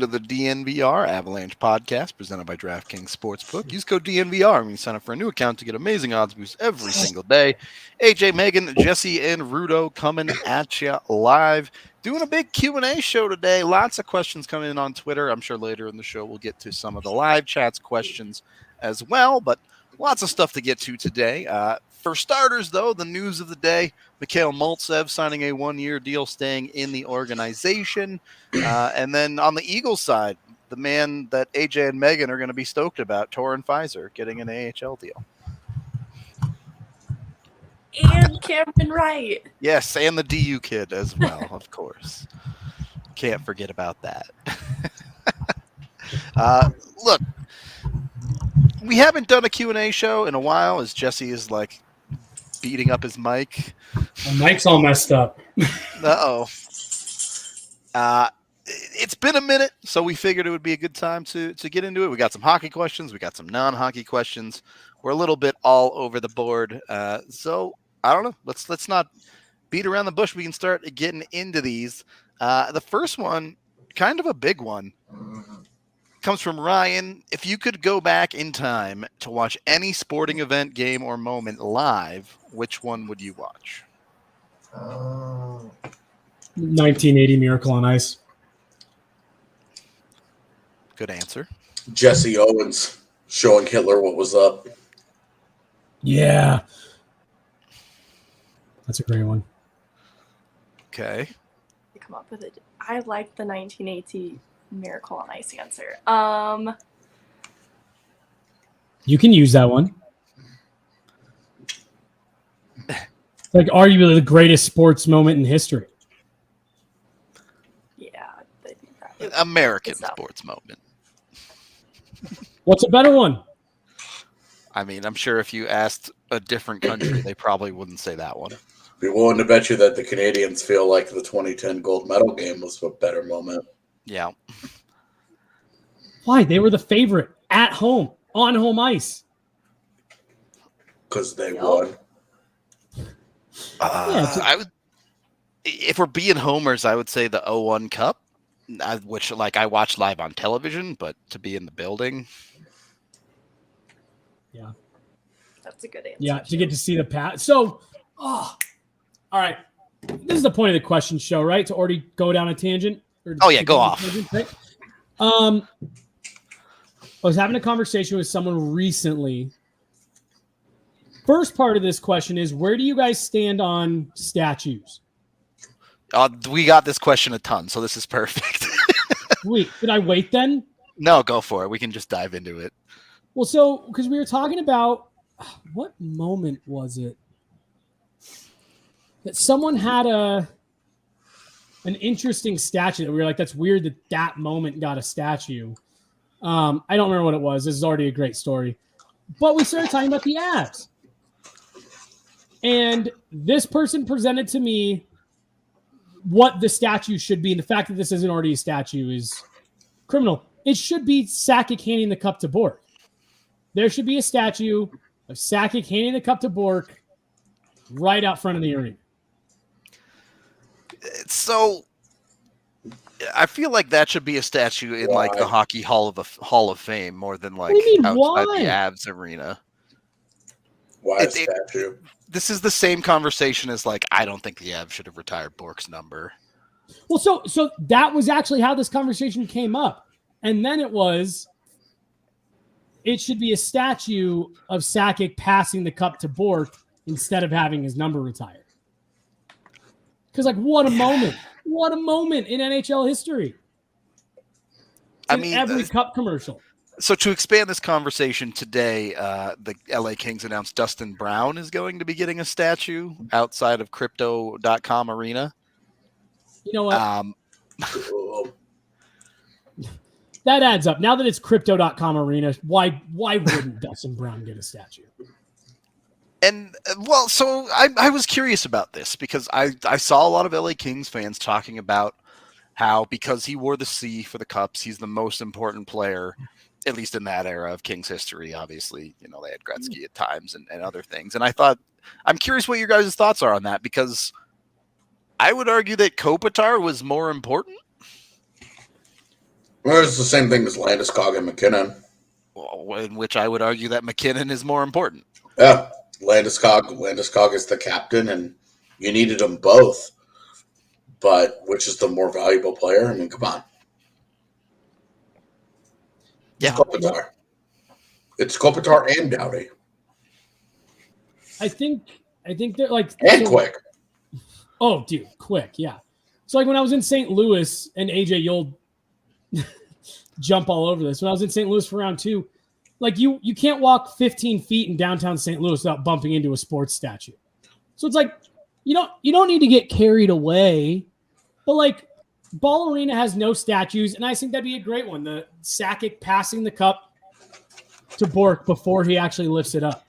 to the DNVR Avalanche podcast presented by DraftKings Sportsbook. Use code DNVR when you sign up for a new account to get amazing odds boosts every single day. AJ, Megan, Jesse, and Rudo coming at you live. Doing a big Q&A show today. Lots of questions coming in on Twitter. I'm sure later in the show we'll get to some of the live chats questions as well, but lots of stuff to get to today. For starters, though, the news of the day, Mikhail Maltsev signing a one-year deal, staying in the organization. And then on the Eagles side, the man that AJ and Megan are going to be stoked about, Torin Fizer, getting an AHL deal. And Cameron Wright. Yes, and the DU kid as well, of course. Can't forget about that. Look, we haven't done a Q&A show in a while as Jesse is like beating up his mic. My mic's all messed up. Uh-oh. It's been a minute, so we figured it would be a good time to get into it. We got some hockey questions. We got some non-hockey questions. We're a little bit all over the board. So, I don't know. Let's not beat around the bush. We can start getting into these. The first one, kind of a big one, comes from Ryan. If you could go back in time to watch any sporting event, game, or moment live, which one would you watch? 1980 Miracle on Ice. Good answer. Jesse Owens showing Hitler what was up. Yeah. That's a great one. Okay. Come up with it. I like the 1980 Miracle on Ice answer. You can use that one. Like arguably the greatest sports moment in history. Yeah. American sports moment. What's a better one? I mean, I'm sure if you asked a different country, they probably wouldn't say that one. Be willing to bet you that the Canadians feel like the 2010 gold medal game was a better moment. Yeah. Why? They were the favorite at home, on home ice. Because they won. I would, if we're being homers, I would say the 01 Cup, which I watched live on television, but to be in the building. Yeah. That's a good answer. Yeah, to get to see the pass. So, all right. This is the point of the question show, right? To already go down a tangent. Oh, yeah, go off. Tangent, right? I was having a conversation with someone recently. First part of this question is, where do you guys stand on statues? We got this question a ton, so this is perfect. Wait, did I wait then? No, go for it. We can just dive into it. Well, so, because we were talking about, what moment was it? That someone had an interesting statue that we were like, that's weird that that moment got a statue. I don't remember what it was. This is already a great story. But we started talking about the Avs. And this person presented to me what the statue should be. And the fact that this isn't already a statue is criminal. It should be Sakic handing the cup to Bork. There should be a statue of Sakic handing the cup to Bork right out front of the arena. So I feel like that should be a statue in the Hockey Hall of Fame more than outside the Avs arena. Why a statue? This is the same conversation as I don't think the Avs should have retired Bork's number. Well, so that was actually how this conversation came up. And then it should be a statue of Sakic passing the cup to Bork instead of having his number retired. Because, what a moment. What a moment in NHL history. Every cup commercial. So to expand this conversation today, the LA Kings announced Dustin Brown is going to be getting a statue outside of Crypto.com Arena. You know what? That adds up. Now that it's Crypto.com Arena, why wouldn't Dustin Brown get a statue? And, so I was curious about this because I saw a lot of LA Kings fans talking about how because he wore the C for the Cups, he's the most important player, at least in that era of Kings history. Obviously, they had Gretzky at times and other things. And I thought, I'm curious what your guys' thoughts are on that because I would argue that Kopitar was more important. Well, it's the same thing as Landeskog and McKinnon. In which I would argue that McKinnon is more important. Yeah, Landeskog is the captain, and you needed them both. But which is the more valuable player? I mean, come on. Yeah. It's Kopitar. It's Kopitar and Doughty. I think they're like And Quick. Oh, dude, Quick, yeah. So like when I was in St. Louis, and AJ, you'll jump all over this. When I was in St. Louis for round 2, like you can't walk 15 feet in downtown St. Louis without bumping into a sports statue. So it's like you don't need to get carried away, but like Ball Arena has no statues, and I think that'd be a great one. The Sakic passing the cup to Bork before he actually lifts it up.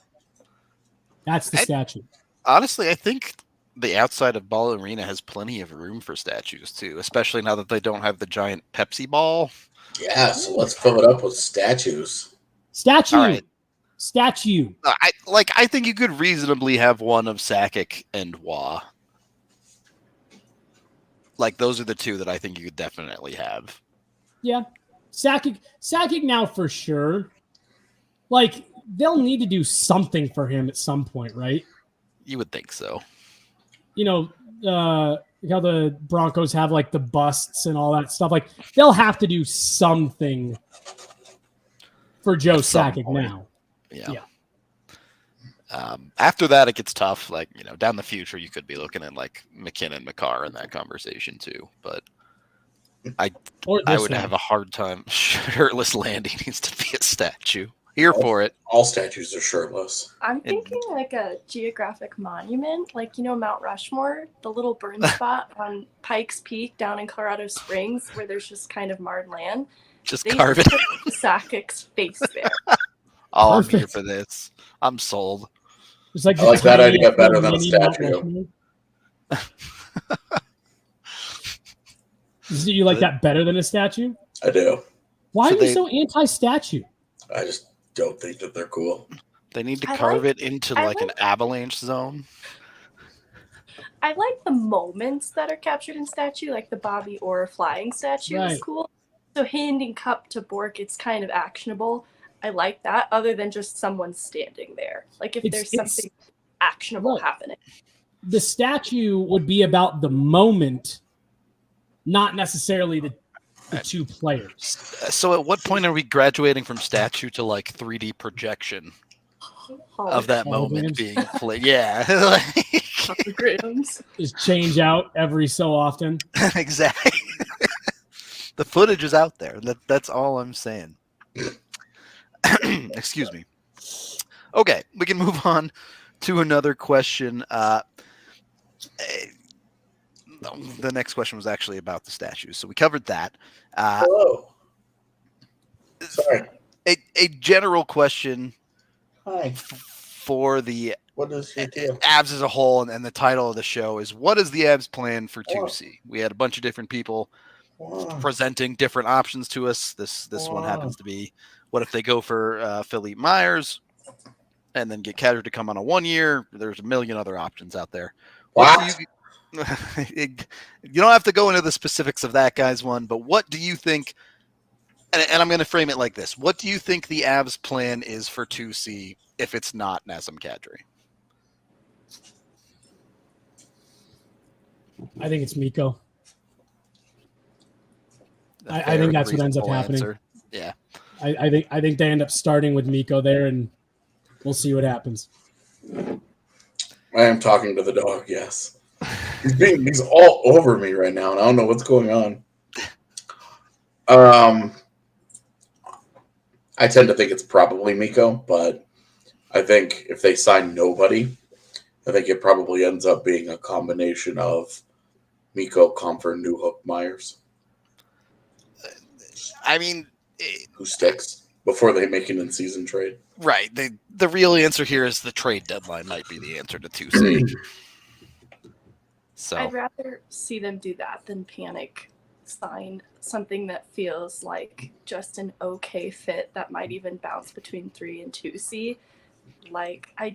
That's the statue. Honestly, I think the outside of Ball Arena has plenty of room for statues too, especially now that they don't have the giant Pepsi ball. Yeah, so let's fill it up with statues. Statue. All right. Statue. I think you could reasonably have one of Sakic and Wah. Like those are the two that I think you could definitely have. Yeah. Sakic now for sure. Like they'll need to do something for him at some point, right? You would think so. You know, how the Broncos have like the busts and all that stuff. Like they'll have to do something for Joe Sakic now. Yeah. After that, it gets tough. Like, down the future, you could be looking at like McKinnon, McCarr in that conversation too. But I would have a hard time. Shirtless Landy needs to be a statue. Here for it. All statues are shirtless. I'm thinking like a geographic monument, like Mount Rushmore, the little burn spot on Pikes Peak down in Colorado Springs, where there's just kind of marred land. Just They carve it. put Sakic's face there. Oh, I'm Perfect. here for this. I'm sold. It's like I like that idea better than a statue. Do you like that better than a statue? I do. Why So are you so anti-statue? I just don't think that they're cool. They need to I carve like- it into I like an like- avalanche zone. I like the moments that are captured in statue, like the Bobby Orr flying statue Right. is cool. So handing cup to Bork, it's kind of actionable. I like that, other than just someone standing there. Like if there's something actionable Right. happening. The statue would be about the moment, not necessarily the two players. So at what point are we graduating from statue to like 3D projection of that moment Holograms. being played? Yeah. Holograms. Just change out every so often. Exactly. The footage is out there. That's all I'm saying. Excuse me. Okay, we can move on to another question. The next question was actually about the statues, so we covered that. Hello. Sorry. A general question Hi. for the What is your deal? Avs as a whole, and the title of the show is "What is the Avs plan for 2C?" We had a bunch of different people presenting different options to us. This one happens to be, what if they go for Philippe Myers and then get Kadri to come on a 1 year? There's a million other options out there. What? You don't have to go into the specifics of that guy's one, but what do you think? And I'm going to frame it like this: what do you think the Avs' plan is for 2C if it's not Nazem Kadri? I think it's Mikko. I think that's what ends up happening. Answer. Yeah. I think they end up starting with Mikko there, and we'll see what happens. I am talking to the dog, yes. He's all over me right now, and I don't know what's going on. I tend to think it's probably Mikko, but I think if they sign nobody, I think it probably ends up being a combination of Mikko, Comfort, Newhook, Myers. I mean, Who sticks before they make an in-season trade. right. The real answer here is the trade deadline might be the answer to 2C. So I'd rather see them do that than panic sign something that feels like just an okay fit that might even bounce between 3 and 2C. Like, I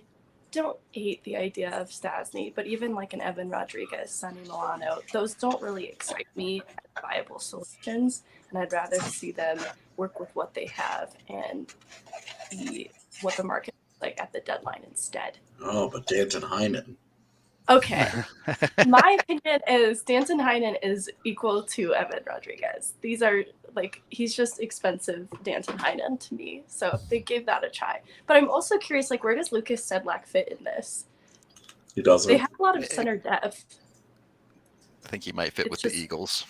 don't hate the idea of Stasny, but even like an Evan Rodriguez, Sonny Milano, those don't really excite me as viable solutions, and I'd rather see them work with what they have and see what the market is like at the deadline instead. Oh, but Danton Heinen. Okay. My opinion is Danton Heinen is equal to Evan Rodriguez. These are like, he's just expensive Danton Heinen to me. So they gave that a try. But I'm also curious, like, where does Lucas Sedlak fit in this? He doesn't. They have a lot of center depth. I think he might fit with the Eagles.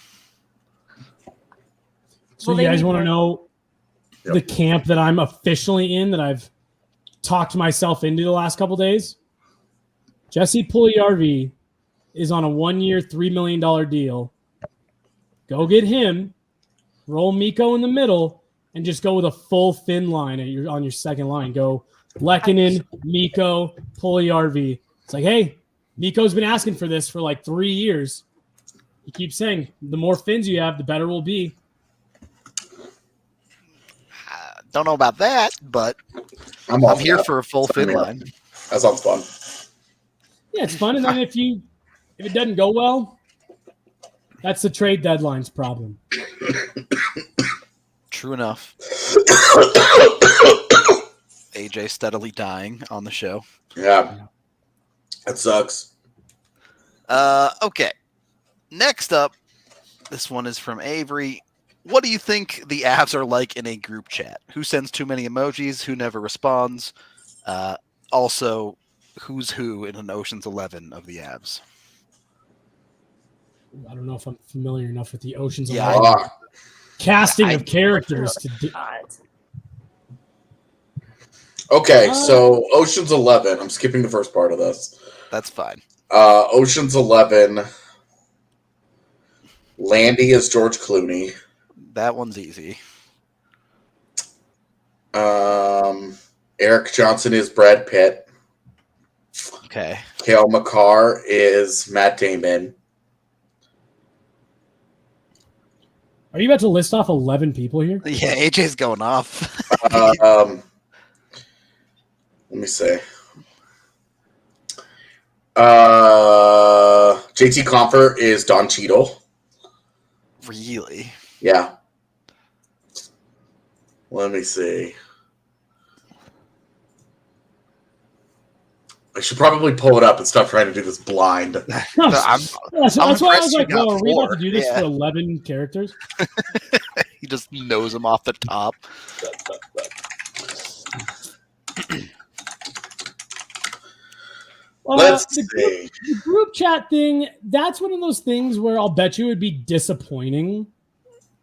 So Well, you they guys need want to more- know the camp that I'm officially in, that I've talked myself into the last couple days? Jesse Puljujarvi is on a 1-year, $3 million deal. Go get him, roll Mikko in the middle, and just go with a full Finn line on your second line. Go Lehkonen, Mikko, Puljujarvi. It's like, hey, Mikko's been asking for this for like 3 years. He keeps saying, the more Finns you have, the better we'll be. Don't know about that, but I'm here for a full Finn line. That sounds fun. Yeah, it's fun. And then if it doesn't go well, that's the trade deadline's problem. True enough. AJ steadily dying on the show. Yeah. That sucks. Okay. Next up, this one is from Avery. What do you think the Avs are like in a group chat? Who sends too many emojis? Who never responds? Also, who's who in an Ocean's 11 of the Avs? I don't know if I'm familiar enough with the Ocean's Yeah, 11 casting of characters to do. Okay, so Ocean's 11. I'm skipping the first part of this. That's fine. Ocean's 11. Landy is George Clooney. That one's easy. Eric Johnson is Brad Pitt. Okay. Cale Makar is Matt Damon. Are you about to list off 11 people here? Yeah, AJ's going off. Let me see. JT Compher is Don Cheadle. Really? Yeah. Let me see. I should probably pull it up and stop trying to do this blind. That's why I was impressed like, you got well, are we about to 4. do this Yeah. for 11 characters? He just knows them off the top. Let's the see. group chat thing, that's one of those things where I'll bet you it'd be disappointing.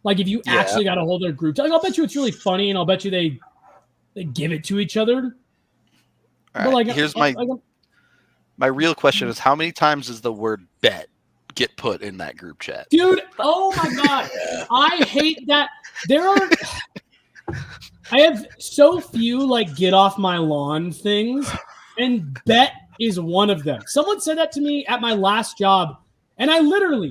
Like if you actually got a hold of their group chat, like I'll bet you it's really funny, and I'll bet you they give it to each other. All But right, like, here's my real question is, how many times does the word bet get put in that group chat? dude, oh my god, I hate that. I have so few like get off my lawn things, and bet is one of them. Someone said that to me at my last job, and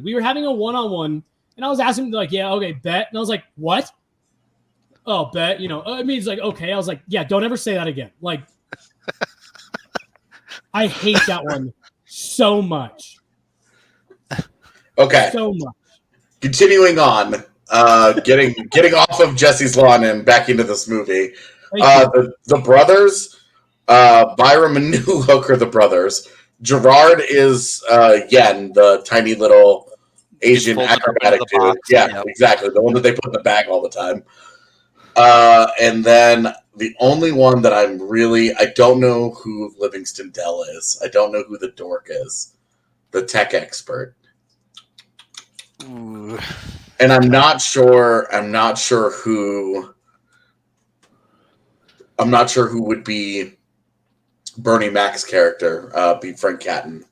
we were having a one-on-one, and I was asking like, yeah, okay, bet, and I was like, what? Oh, bet, it means like, okay. I was like, yeah, don't ever say that again. Like, I hate that one so much. Okay. So much. Continuing on. Getting off of Jesse's lawn and back into this movie. The brothers, Byram and Newhook are the brothers. Gerard is Yen, the tiny little Asian acrobatic dude. Yeah, exactly. The one that they put in the bag all the time. And then the only one that I don't know who Livingston Dell is. I don't know who the dork is. The tech expert. Ooh. And I'm not sure who would be Bernie Mac's character, be Frank Catton,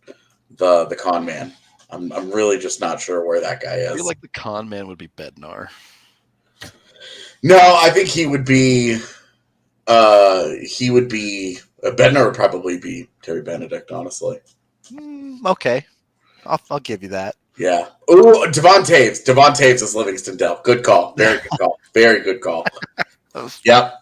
the con man. I'm really just not sure where that guy is. I feel like the con man would be Bednar. No, I think he would be Bednar would probably be Terry Benedict, honestly. Okay. I'll give you that. Yeah. Ooh, Devon Taves. Devon Taves is Livingston Dell. Good call. Very good call. Very good call. Yep.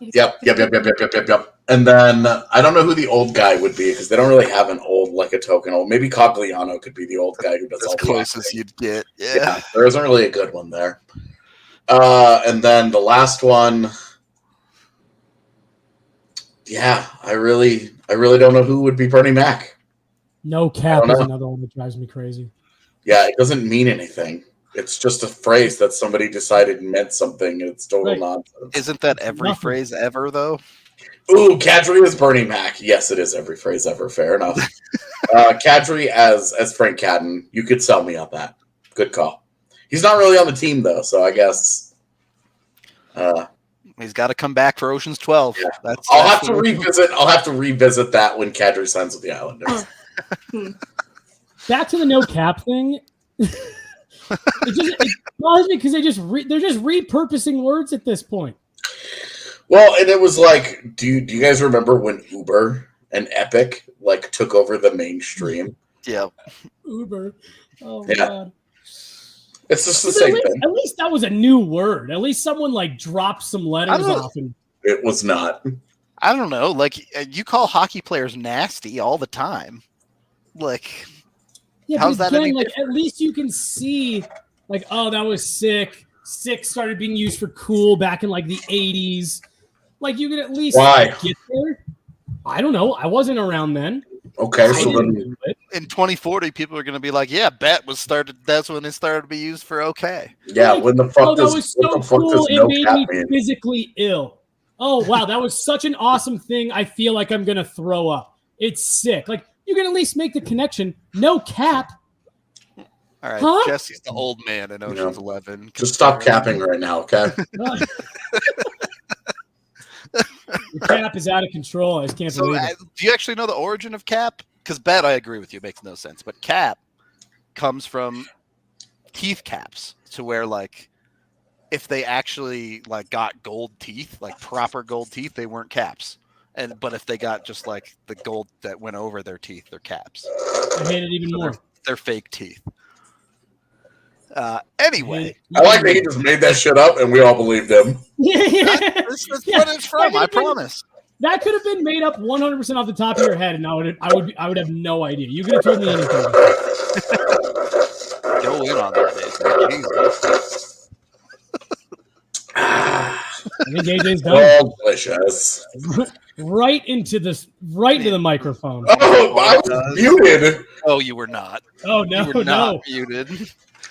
And then I don't know who the old guy would be because they don't really have an old, like a token old. Maybe Cogliano could be the old guy who does As all close the as acting. you'd get. Yeah, there isn't really a good one there. And then the last one, I really don't know who would be Bernie Mac. No cap is another one that drives me crazy. Yeah, it doesn't mean anything. It's just a phrase that somebody decided meant something, and it's total nonsense. Isn't that every phrase ever, though? Ooh, Kadri as Bernie Mac. Yes, it is every phrase ever. Fair enough. Kadri as Frank Cadden. You could sell me on that. Good call. He's not really on the team, though, so I guess... He's got to come back for Ocean's 12. Yeah. I'll have to revisit that when Kadri signs with the Islanders. Back to the no cap thing. It bothers me because they're just repurposing words at this point. Well, and it was like, do you guys remember when Uber and Epic like took over the mainstream? Yeah. Uber. Oh yeah. God. It's just the same thing. At least that was a new word. At least someone like dropped some letters off. It was not. I don't know. Like you call hockey players nasty all the time. Like, yeah, how's that any like different? at least you can see, like, oh, that was sick. Sick started being used for cool back in like the 80s. Like you could at least get there. I don't know. I wasn't around then. Okay, so then in 2040, people are going to be like, "Yeah, bet was started. That's when it started to be used for okay." Yeah, like, when the fuck that was so cool. It no made me physically ill. Oh wow, that was such an awesome thing. I feel like I'm gonna throw up. It's sick. Like you can at least make the connection. No cap. All right, huh? Jesse's the old man in Ocean's 11. Just stop capping right now, okay? The cap is out of control. I just can't believe it. Do you actually know the origin of cap? Because bet, I agree with you, it makes no sense. But cap comes from teeth caps, to where like if they actually like got gold teeth, like proper gold teeth, they weren't caps. But if they got just like the gold that went over their teeth, they're caps. I hate it even more. They're fake teeth. Anyway, I like that he just made that shit up and we all believed him. This is what it's from. I promise. That could have been made up 100% off the top of your head, and I would have no idea. You could have told me anything. Go in on that, I think AJ's done. Oh, delicious. Right into the microphone. Oh, I was muted. Oh, you were not. Oh no, you were not muted.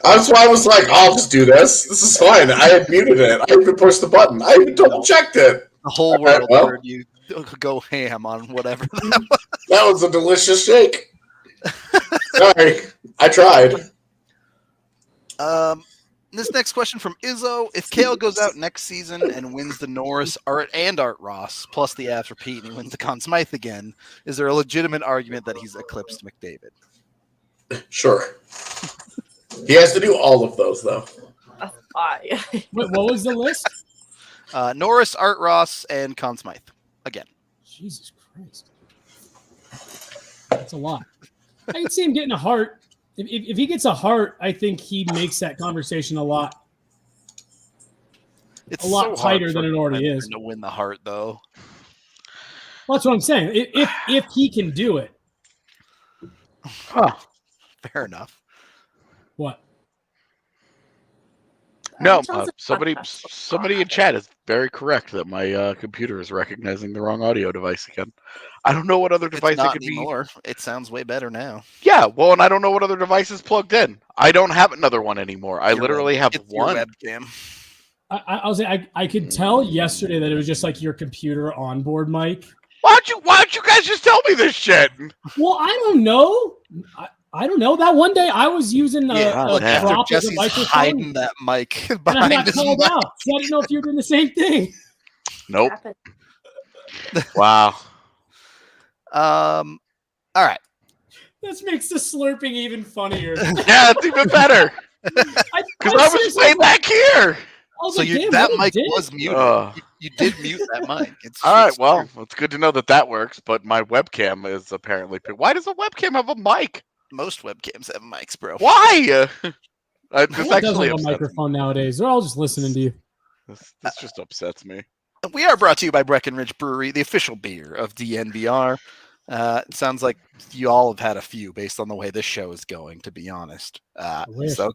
That's why I was like, I'll just do this. This is fine. I had muted it. I even pushed the button. I even double checked it. The whole world heard you go ham on whatever that was. That was a delicious shake. Sorry, I tried. This next question from Izzo: if Kale goes out next season and wins the Norris Art Ross plus the Avs repeat, and he wins the Conn Smythe again, is there a legitimate argument that he's eclipsed McDavid? Sure. He has to do all of those, though. Wait, what was the list? Norris, Art Ross, and Conn Smythe again. Jesus Christ, that's a lot. I can see him getting a heart. If he gets a heart, I think he makes that conversation a lot. It's a lot so tighter than it already is. To win the heart, though. Well, that's what I'm saying. If he can do it. Huh. Fair enough. What? No, somebody in chat is very correct that my computer is recognizing the wrong audio device again. I don't know what other device it could anymore. It sounds way better now. Yeah, well, and I don't know what other device is plugged in. I don't have another one anymore. I literally have one. Webcam. I could tell yesterday that it was just like your computer onboard mic. Why don't you guys just tell me this shit? Well, I don't know. I don't know. That one day I was using a prop as a microphone. Hiding that mic and behind I got called out. So I didn't know if you were doing the same thing. Nope. Wow. All right. This makes the slurping even funnier. Yeah, it's even better. Because I was way back here. So that mic was muted. You did mute that mic. All right, well, it's good to know that works, but my webcam is apparently... Why does a webcam have a mic? Most webcams have mics, bro. Why? This actually have a microphone nowadays. They're all just listening to you. This just upsets me. We are brought to you by Breckenridge Brewery, the official beer of DNVR. It sounds like you all have had a few based on the way this show is going, to be honest. So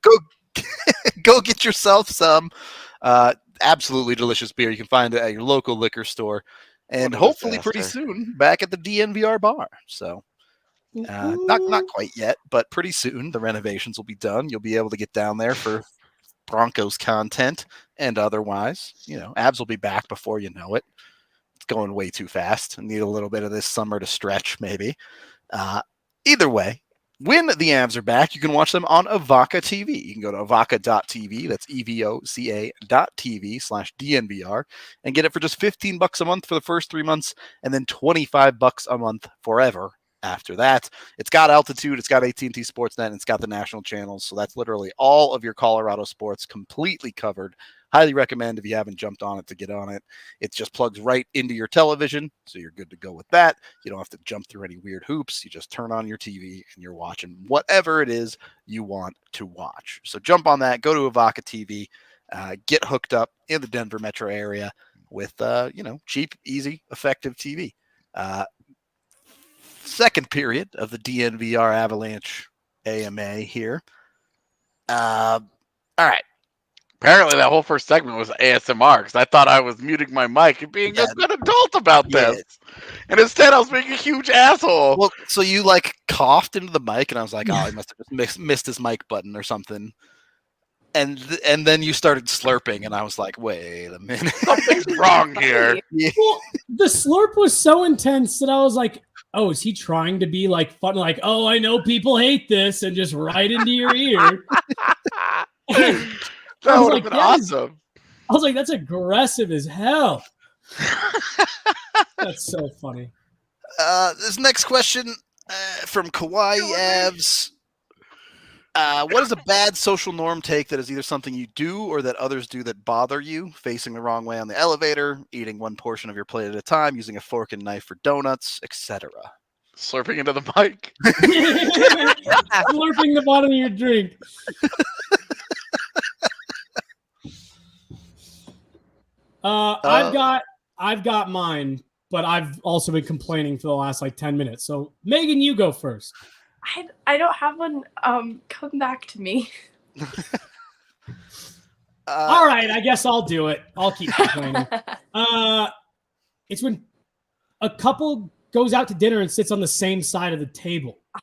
go get yourself some absolutely delicious beer. You can find it at your local liquor store, and hopefully pretty soon back at the DNVR bar. So not quite yet, but pretty soon the renovations will be done. You'll be able to get down there for Broncos content and otherwise. Abs will be back before you know it. It's going way too fast. I need a little bit of this summer to stretch, maybe. Either way, when the Avs are back, you can watch them on Avaca TV. You can go to avaca.tv, that's evoca.tv/DNVR, and get it for just $15 a month for the first 3 months, and then $25 a month forever after that. It's got Altitude, it's got AT&T Sportsnet, and it's got the national channels, so that's literally all of your Colorado sports completely covered. Highly recommend if you haven't jumped on it to get on it. It just plugs right into your television, so you're good to go with that. You don't have to jump through any weird hoops. You just turn on your TV and you're watching whatever it is you want to watch. So jump on that, go to Avaca TV, get hooked up in the Denver metro area with cheap, easy, effective TV. Second period of the DNVR Avalanche AMA here. All right. Apparently, that whole first segment was ASMR because I thought I was muting my mic and being a good adult about this. And instead, I was being a huge asshole. Well, so you coughed into the mic, and I was like, oh, he must have just missed his mic button or something. And then you started slurping, and I was like, wait a minute. Something's wrong here. Yeah. Well, the slurp was so intense that I was like, oh, is he trying to be fun? Oh, I know people hate this, and just right into your ear. That would have been awesome. I was like, that's aggressive as hell. That's so funny. This next question from Kauai Avs. What is a bad social norm take that is either something you do or that others do that bother you? Facing the wrong way on the elevator, eating one portion of your plate at a time, using a fork and knife for donuts, etc. Slurping into the mic. Slurping the bottom of your drink. I've got mine, but I've also been complaining for the last 10 minutes. So Megan, you go first. I don't have one. Come back to me. All right, I guess I'll do it. I'll keep complaining. It's when a couple goes out to dinner and sits on the same side of the table. I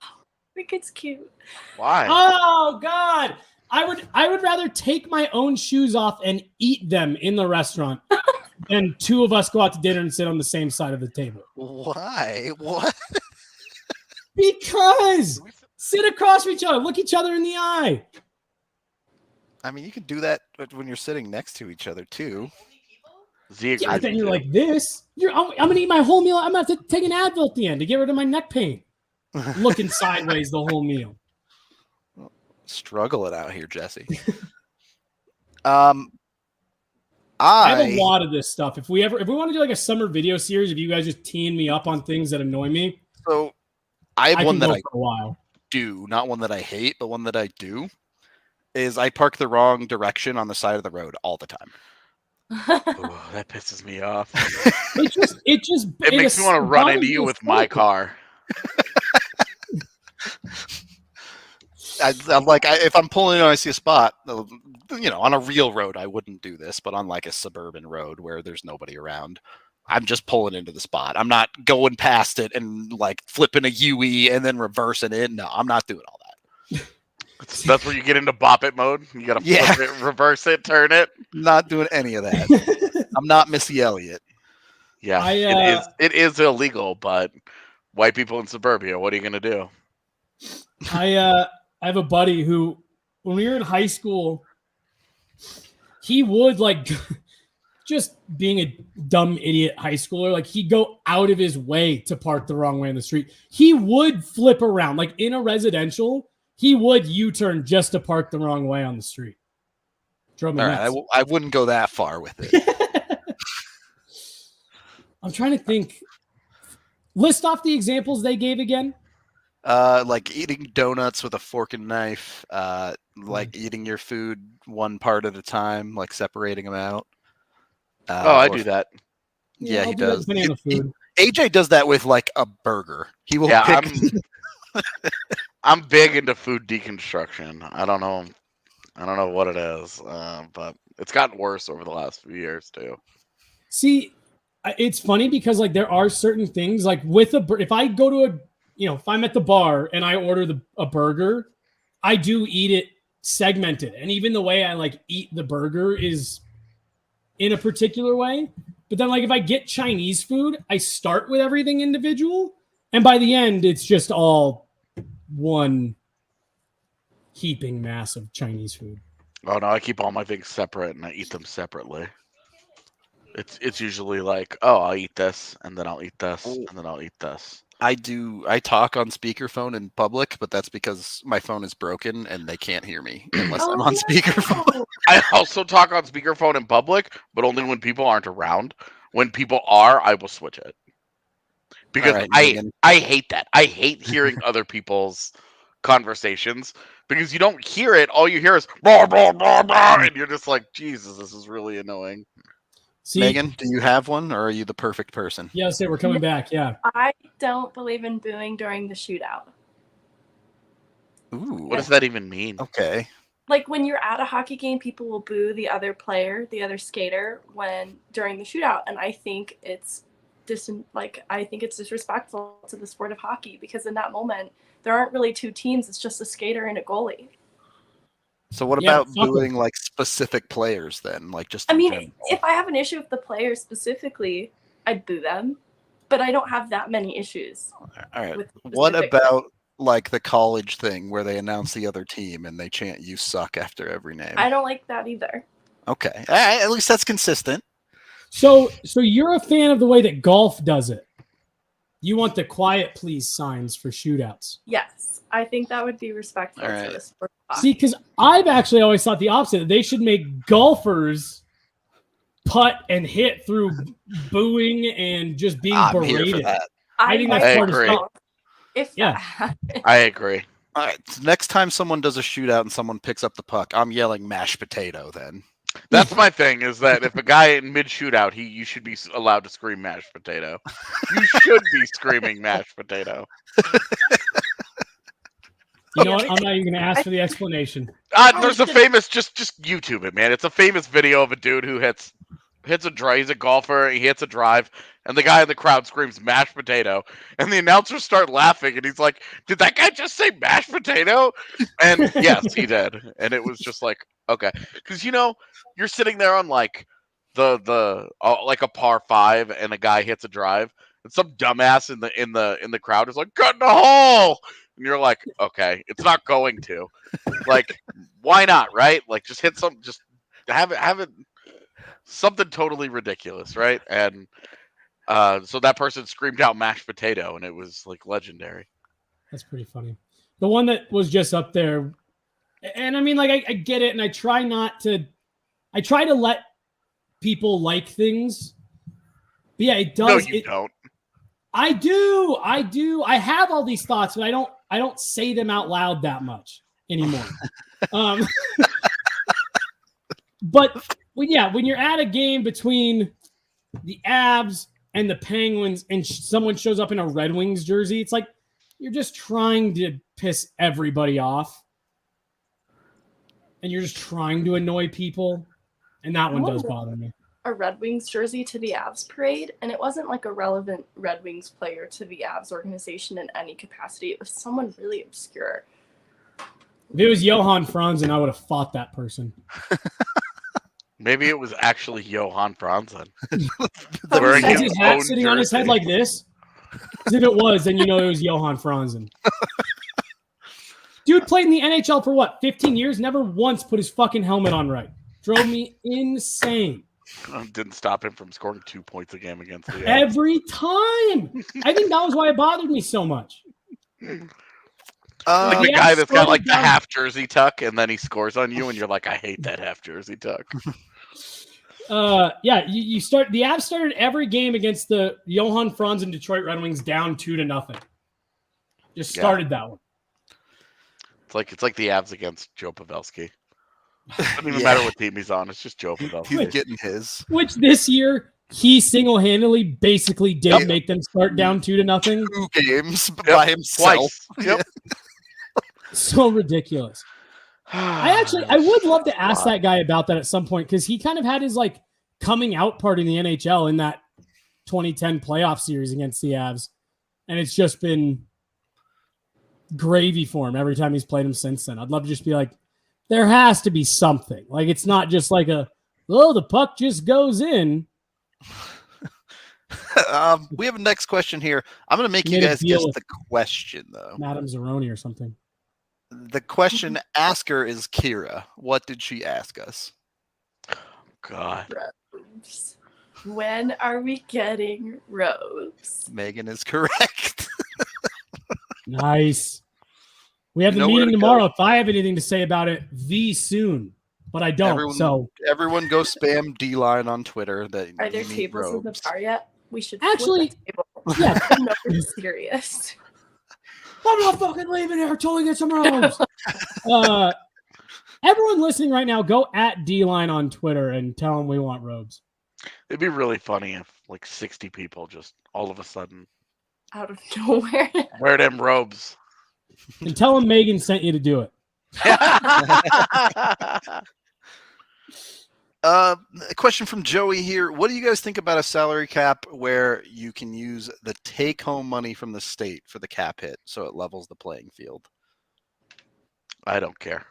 think it's cute. Why? Oh God. I would rather take my own shoes off and eat them in the restaurant than two of us go out to dinner and sit on the same side of the table. Why? What? Because sit across from each other, look each other in the eye. I mean, you can do that when you're sitting next to each other too. Yeah, then you're like this. I'm gonna eat my whole meal. I'm gonna have to take an Advil at the end to get rid of my neck pain. Looking sideways the whole meal. Struggle it out here, Jesse. I have a lot of this stuff. If we want to do a summer video series, if you guys just teeing me up on things that annoy me, so I have one that I for a while. do, not one that I hate, but one that I do. Is I park the wrong direction on the side of the road all the time. Ooh, that pisses me off. It makes me want to run into you with my car. I'm like, if I'm pulling in and I see a spot, on a real road, I wouldn't do this, but on a suburban road where there's nobody around, I'm just pulling into the spot. I'm not going past it and flipping a UE and then reversing it. No, I'm not doing all that. That's where you get into bop it mode. You got to flip it, reverse it, turn it. Not doing any of that. I'm not Missy Elliott. Yeah, it is illegal, but white people in suburbia, what are you going to do? I have a buddy who, when we were in high school, he would just being a dumb idiot high schooler, he'd go out of his way to park the wrong way on the street. He would flip around, in a residential, he would U-turn just to park the wrong way on the street. Drove me nuts. I wouldn't go that far with it. I'm trying to think. List off the examples they gave again. Eating donuts with a fork and knife, eating your food one part at a time, separating them out. I do that. Yeah, he I'll do that does. depending on the food. AJ does that with like a burger. He will Yeah, pick. I'm big into food deconstruction. I don't know what it is, but it's gotten worse over the last few years too. See, it's funny because like there are certain things like with if I go to if I'm at the bar and I order a burger, I do eat it segmented, and even the way I like eat the burger is in a particular way. But then like if I get Chinese food, I start with everything individual, and by the end it's just all one heaping mass of Chinese food. Oh no, I keep all my things separate and I eat them separately. It's usually like, oh, I'll eat this and then I'll eat this and then I'll eat this. I talk on speakerphone in public, but that's because my phone is broken and they can't hear me unless I'm on speakerphone. I also talk on speakerphone in public, but only when people aren't around. When people are, I will switch it. Because All right, I Megan. hate that. I hate hearing other people's conversations because you don't hear it. All you hear is blah, blah, blah, blah, and you're just like, Jesus, this is really annoying. See, Megan, do you have one, or are you the perfect person? Yeah, say we're coming back. Yeah. I don't believe in booing during the shootout. Ooh, What does that even mean? Okay. Like when you're at a hockey game, people will boo the other player, the other skater, during the shootout, and I think it's disrespectful to the sport of hockey because in that moment there aren't really two teams; it's just a skater and a goalie. So what about booing like specific players then? Like just if I have an issue with the player specifically, I'd boo them, but I don't have that many issues. All right. What about like the college thing where they announce the other team and they chant "You suck" after every name? I don't like that either. Okay. At least that's consistent. So you're a fan of the way that golf does it. You want the quiet please signs for shootouts. Yes. I think that would be respectful to the sport. See, because I've actually always thought the opposite. That they should make golfers putt and hit through booing and just being berated. Here for that. I think that's part of it. I agree. All right. So next time someone does a shootout and someone picks up the puck, I'm yelling mashed potato then. That's my thing, is that if a guy in mid shootout, you should be allowed to scream mashed potato. You should be screaming mashed potato. You know what? I'm not even going to ask for the explanation. There's a famous, just YouTube it, man. It's a famous video of a dude who hits a drive. He's a golfer. He hits a drive, and the guy in the crowd screams mashed potato, and the announcers start laughing, and he's like, "Did that guy just say mashed potato?" And yes, he did. And it was just like, okay, because you're sitting there on like like a par 5, and a guy hits a drive, and some dumbass in the crowd is like, "Get in the hole!" And you're like, okay, it's not going to. Like, why not, right? Like, just hit some, just have it something totally ridiculous, right? And so that person screamed out mashed potato, and it was like legendary. That's pretty funny. The one that was just up there, and I mean, like, I get it, and I try to let people like things. But yeah, it does. No, you don't. I do. I have all these thoughts, but I don't say them out loud that much anymore. But when you're at a game between the Avs and the Penguins and someone shows up in a Red Wings jersey, it's like you're just trying to piss everybody off. And you're just trying to annoy people. And that one does bother me. A Red Wings jersey to the Avs parade, and it wasn't like a relevant Red Wings player to the Avs organization in any capacity. It was someone really obscure. If it was Johan Franzen, I would have fought that person. Maybe it was actually Johan Franzen. Wearing his hat sitting on his head like this. Because if it was, then it was Johan Franzen. Dude played in the NHL for what, 15 years? Never once put his fucking helmet on right. Drove me insane. Didn't stop him from scoring 2 points a game against the every time. I think that was why it bothered me so much. Like the guy that's got like the half jersey tuck, and then he scores on you, and you're like, I hate that half jersey tuck. You start. The Avs started every game against the Johan Franzen Detroit Red Wings down 2-0. Just started that one. It's like the Avs against Joe Pavelski. It doesn't even matter what team he's on. It's just Joe Pavelski. He's getting his. Which this year he single-handedly basically did make them start down 2-0. 2 games by himself. Twice. Yep. So ridiculous. I would love to ask that guy about that at some point, because he kind of had his like coming out party in the NHL in that 2010 playoff series against the Avs, and it's just been gravy for him every time he's played him since then. I'd love to just be like, there has to be something. Like, it's not just like the puck just goes in. We have a next question here. I'm going to make you guys guess the question, though. Madame Zeroni or something. The question asker is Kira. What did she ask us? God. Robes. When are we getting robes? Megan is correct. Nice. We have the meeting tomorrow. If I have anything to say about it, soon. But I don't. Everyone go spam D-Line on Twitter. Are there tables in the bar yet? We should actually. Yeah, no, we're serious. I'm not fucking leaving here until we get some robes. Everyone listening right now, go at D-Line on Twitter and tell them we want robes. It'd be really funny if like 60 people just all of a sudden out of nowhere wear them robes. And tell them Megan sent you to do it. A question from Joey here. What do you guys think about a salary cap where you can use the take-home money from the state for the cap hit so it levels the playing field? I don't care.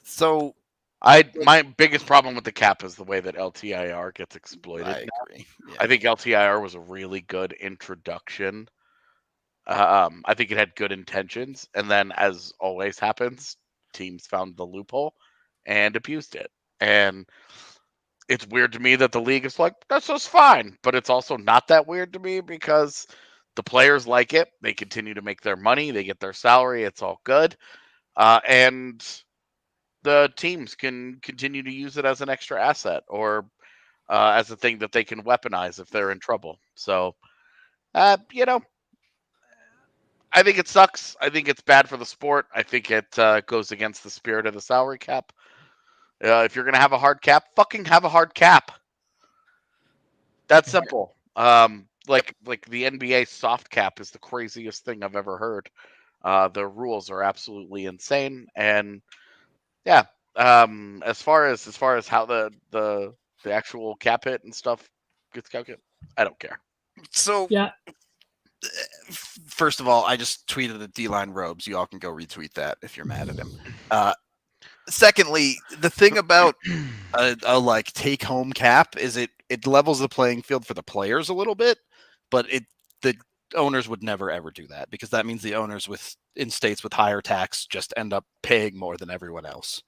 So my biggest problem with the cap is the way that LTIR gets exploited. I agree. Yeah. I think LTIR was a really good introduction. I think it had good intentions, and then, as always happens, teams found the loophole and abused it. And it's weird to me that the league is like, that's just fine. But it's also not that weird to me because the players like it. They continue to make their money. They get their salary. It's all good. And the teams can continue to use it as an extra asset or as a thing that they can weaponize if they're in trouble. So, I think it sucks. I think it's bad for the sport. I think it goes against the spirit of the salary cap. If you're going to have a hard cap, fucking have a hard cap. That's simple. Like the NBA soft cap is the craziest thing I've ever heard. The rules are absolutely insane. And yeah, as far as how the actual cap hit and stuff gets calculated, I don't care. So yeah. First of all, I just tweeted the D-Line robes. You all can go retweet that if you're mad at him. Secondly, the thing about a like take-home cap is it levels the playing field for the players a little bit, but the owners would never ever do that because that means the owners in states with higher tax just end up paying more than everyone else.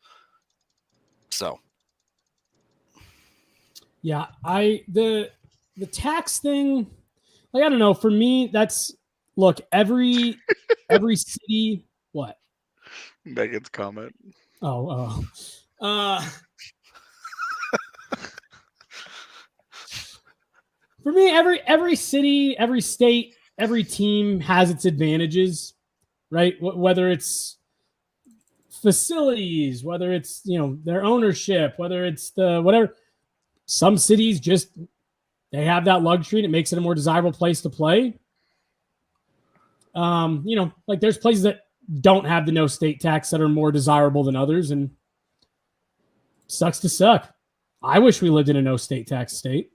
So, yeah, the tax thing. Like, I don't know. For me, every city. What? Megan's comment. Oh. For me, every city, every state, every team has its advantages, right? Whether it's facilities, whether it's their ownership, whether it's the whatever. Some cities they have that luxury and it makes it a more desirable place to play. Like there's places that don't have the no state tax that are more desirable than others, and sucks to suck. I wish we lived in a no state tax state.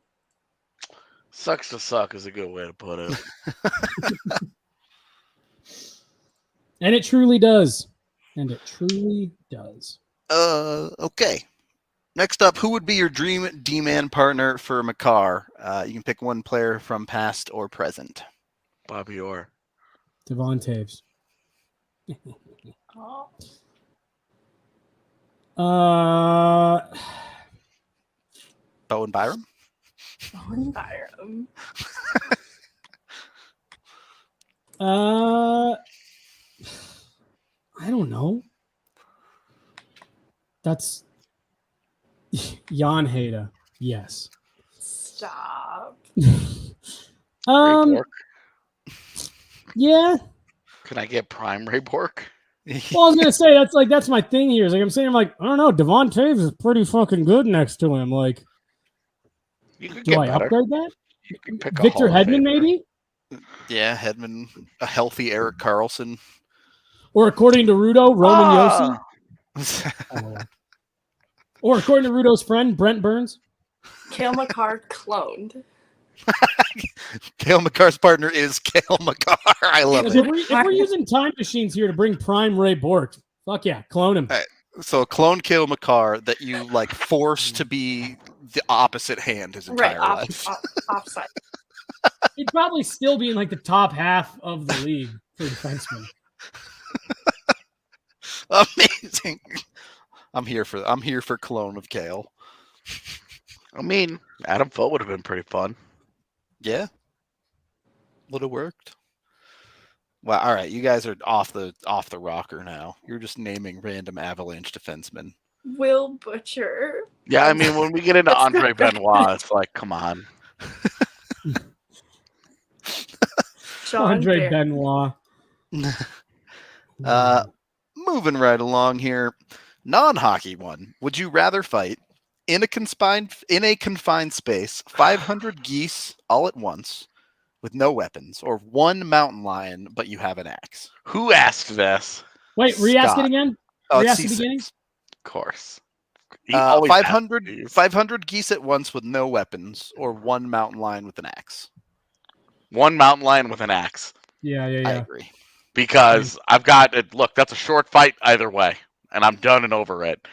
Sucks to suck is a good way to put it. And it truly does. Okay. Next up, who would be your dream D-man partner for Makar? You can pick one player from past or present. Bobby Orr. Devon Taves. Bowen Byram? Bowen Byram. I don't know. That's Jan Heda. Yes. Stop. Yeah. Can I get prime Ray Bork? Well, I was gonna say that's my thing here. Is like I'm saying, I don't know. Devon Taves is pretty fucking good next to him. Like, You could Do get I better. upgrade that? You could pick a Victor Hall of Hedman, Famer. maybe? Yeah, Hedman, a healthy Eric Carlson. Or according to Rudo, Roman Ah, Yossi? Oh. Or according to Rudo's friend, Brent Burns? Kale McCarr cloned. Cale Makar's partner is Cale Makar. I love If it. we're using time machines here to bring prime Ray Bork, fuck yeah, clone him. So a clone Cale Makar that you like force to be the opposite hand his Right, entire life. offside. He'd probably still be in like the top half of the league for defensemen. Amazing. I'm here for clone of Cale. I mean, Adam Foot would have been pretty fun. Yeah. Would have worked. Well, all right, you guys are off the rocker now. You're just naming random Avalanche defensemen. Will Butcher. Yeah, I mean, when we get into That's Andre not bad. Benoit, it's like, come on. Sean Andre Bear. Benoit. Moving right along here. Non-hockey one. Would you rather fight in a confined space 500 geese all at once with no weapons, or one mountain lion but you have an axe? Who asked this? Wait, re-ask it Scott. again? Oh, Re-ask it's the beginning? Of course. He always 500, asks these. 500 geese at once with no weapons, or one mountain lion with an axe. One mountain lion with an axe. Yeah. I agree. Because I've got it. Look, that's a short fight either way, and I'm done and over it.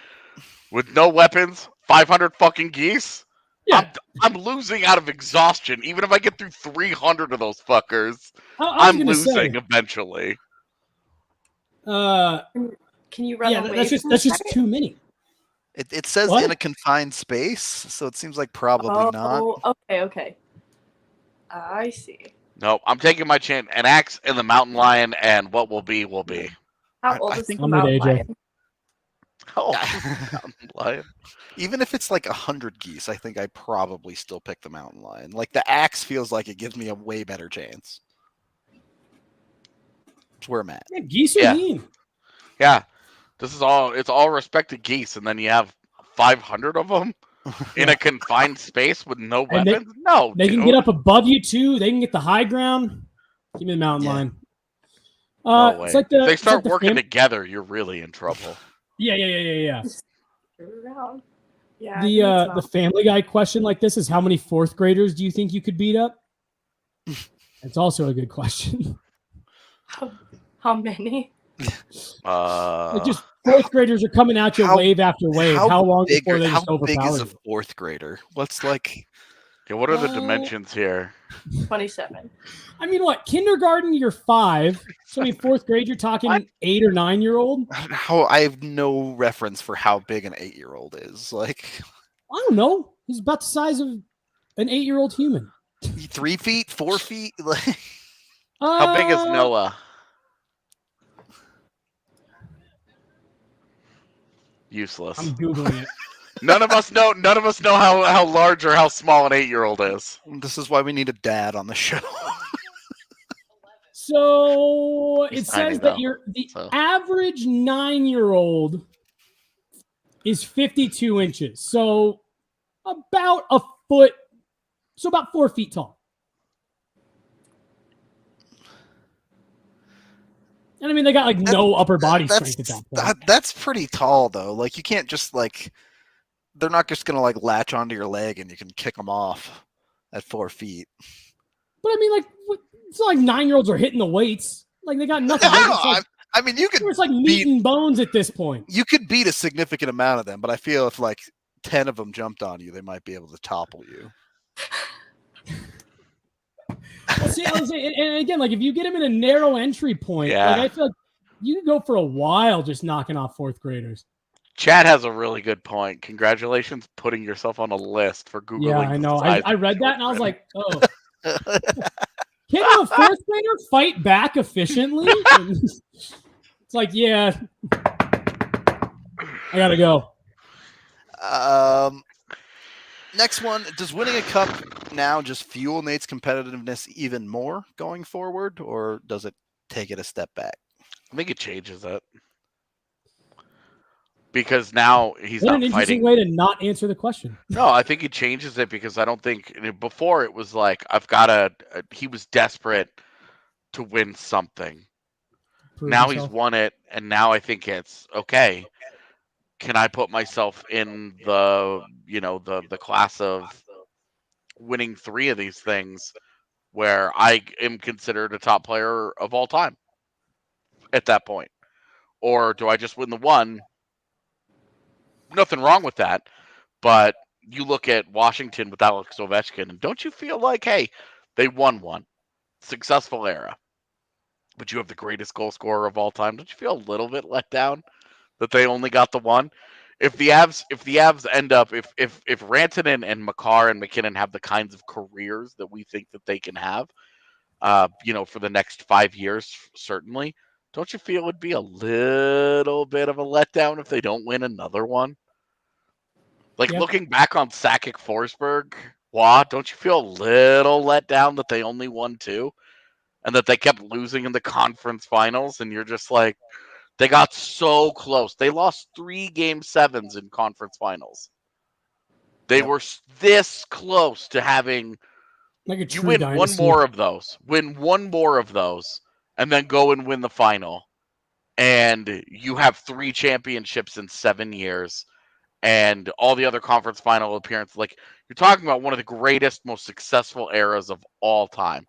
With no weapons, 500 fucking geese. Yeah. I'm losing out of exhaustion. Even if I get through 300 of those fuckers, I was I'm gonna losing say, eventually. Can you run yeah, away? that's just too many. It says What? in a confined space, so it seems like probably not. Okay. I see. No, I'm taking my chance. An axe and the mountain lion, and what will be will be. How old I is think the I'm with mountain AJ. lion? Oh, mountain lion. Even if it's like 100 geese, I think I probably still pick the mountain lion. Like the axe feels like it gives me a way better chance. That's where I'm at. Yeah, geese are Yeah. mean. Yeah, it's all respected geese, and then you have 500 of them in a confined space with no And they- weapons. No, They dude. can get up above you too. They can get the high ground. Give me the mountain Yeah. lion. No way. It's like If they it's start like the working together, you're really in trouble. Yeah. Around. Yeah. The Family Guy question like this is, how many fourth graders do you think you could beat up? It's also a good question. How many? Like just fourth graders are coming at you How- wave after wave. How long before they just how big overpower is a you? fourth grader? What's like Yeah, what are the dimensions here? 27. I mean, what? Kindergarten, you're 5. So I mean, fourth grade, you're talking What? 8 or 9-year-old. how I have no reference for how big an 8-year-old is. Like I don't know. He's about the size of an 8-year-old human. 3 feet, 4 feet. Like How big is Noah? Useless. I'm Googling it. None of us know. None of us know how large or how small an 8-year-old is. this is why we need a dad on the show. So He's it tiny, says that though, the so. average 9-year-old is 52 inches. So about a foot. So about 4 feet tall. And I mean, they got like no upper body strength at that point. That's pretty tall though. Like you can't just like they're not just gonna like latch onto your leg and you can kick them off at 4 feet. But I mean, like, it's not like 9-year-olds are hitting the weights. Like they got nothing. I mean, you could It's like meat and bones at this point. you could beat a significant amount of them, but I feel if like 10 of them jumped on you, they might be able to topple you. Well, see, and again, like if you get him in a narrow entry point, Yeah. like I feel like you can go for a while just knocking off fourth graders. Chad has a really good point. Congratulations, putting yourself on a list for Googling. Yeah, I know. the size I of read that and I was children. like, oh. Can a fourth grader fight back efficiently? It's like, yeah. I gotta go. Next one, does winning a cup now just fuel Nate's competitiveness even more going forward, or does it take it a step back? I think it changes it. because now he's What not an interesting fighting. way to not answer the question. No, I think he changes it because I don't think before it was like I've got to. He was desperate to win something. Prove Now he's himself. won it, and now I think it's okay. Can I put myself in the the class of winning 3 of these things where I am considered a top player of all time at that point? Or do I just win the one? Nothing wrong with that. But you look at Washington with Alex Ovechkin, and don't you feel like, hey, they won one successful era, but you have the greatest goal scorer of all time? Don't you feel a little bit let down that they only got the one? If the Avs end up if Rantanen and Makar and McKinnon have the kinds of careers that we think that they can have, for the next 5 years, certainly, don't you feel it'd be a little bit of a letdown if they don't win another one? Like Yep. looking back on Sakic Forsberg, don't you feel a little let down that they only won 2 and that they kept losing in the conference finals? And you're just like, they got so close. They lost 3 game 7s in conference finals. They Yep. were this close to having Like a you true win dynasty. one more of those, and then go and win the final. And you have 3 championships in 7 years. And all the other conference final appearances. Like, you're talking about one of the greatest, most successful eras of all time.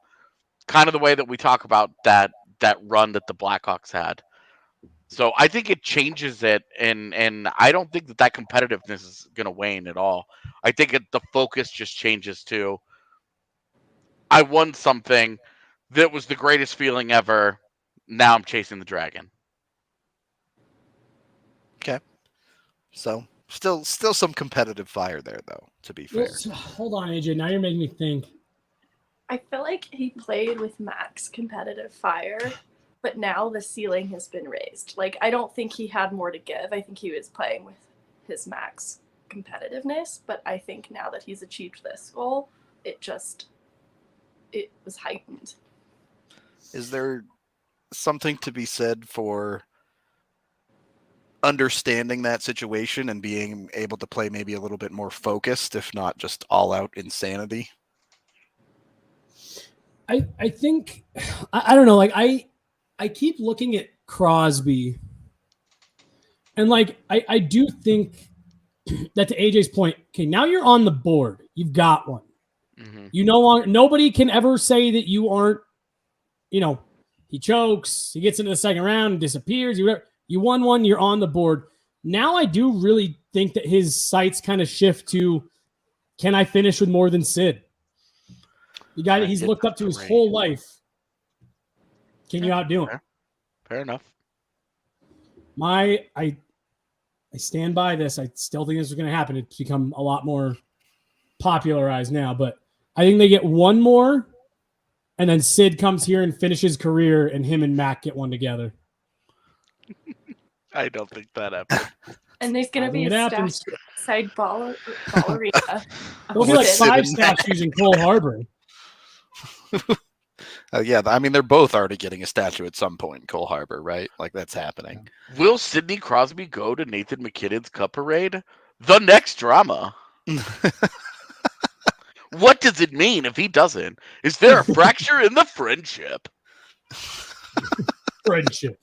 Kind of the way that we talk about that run that the Blackhawks had. So I think it changes it, and I don't think that competitiveness is going to wane at all. I think the focus just changes to, I won something that was the greatest feeling ever. Now I'm chasing the dragon. Okay. So still some competitive fire there, though, to be fair. Well, so, hold on, AJ. Now you're making me think. I feel like he played with max competitive fire, but now the ceiling has been raised. Like, I don't think he had more to give. I think he was playing with his max competitiveness, but I think now that he's achieved this goal, it was heightened. Is there something to be said for understanding that situation and being able to play maybe a little bit more focused, if not just all out insanity? I think I don't know. Like I keep looking at Crosby, and like I do think that, to AJ's point, okay, now you're on the board. You've got one. Mm-hmm. You no longer, nobody can ever say that you aren't. He chokes, he gets into the second round, and disappears. You won one. You're on the board. Now I do really think that his sights kind of shift to, can I finish with more than Sid? The guy that he's looked up to his whole life. Can you outdo him? Fair enough. I stand by this. I still think this is going to happen. It's become a lot more popularized now, but I think they get one more, and then Sid comes here and finishes his career, and him and Mac get one together. I don't think that happens. And there's going to be a statue outside ballerina. There'll be like 5 statues in Cole Harbor. Yeah, I mean, they're both already getting a statue at some point in Cole Harbor, right? Like, that's happening. Will Sidney Crosby go to Nathan McKinnon's Cup Parade? The next drama. What does it mean if he doesn't? Is there a fracture in the friendship? Friendship.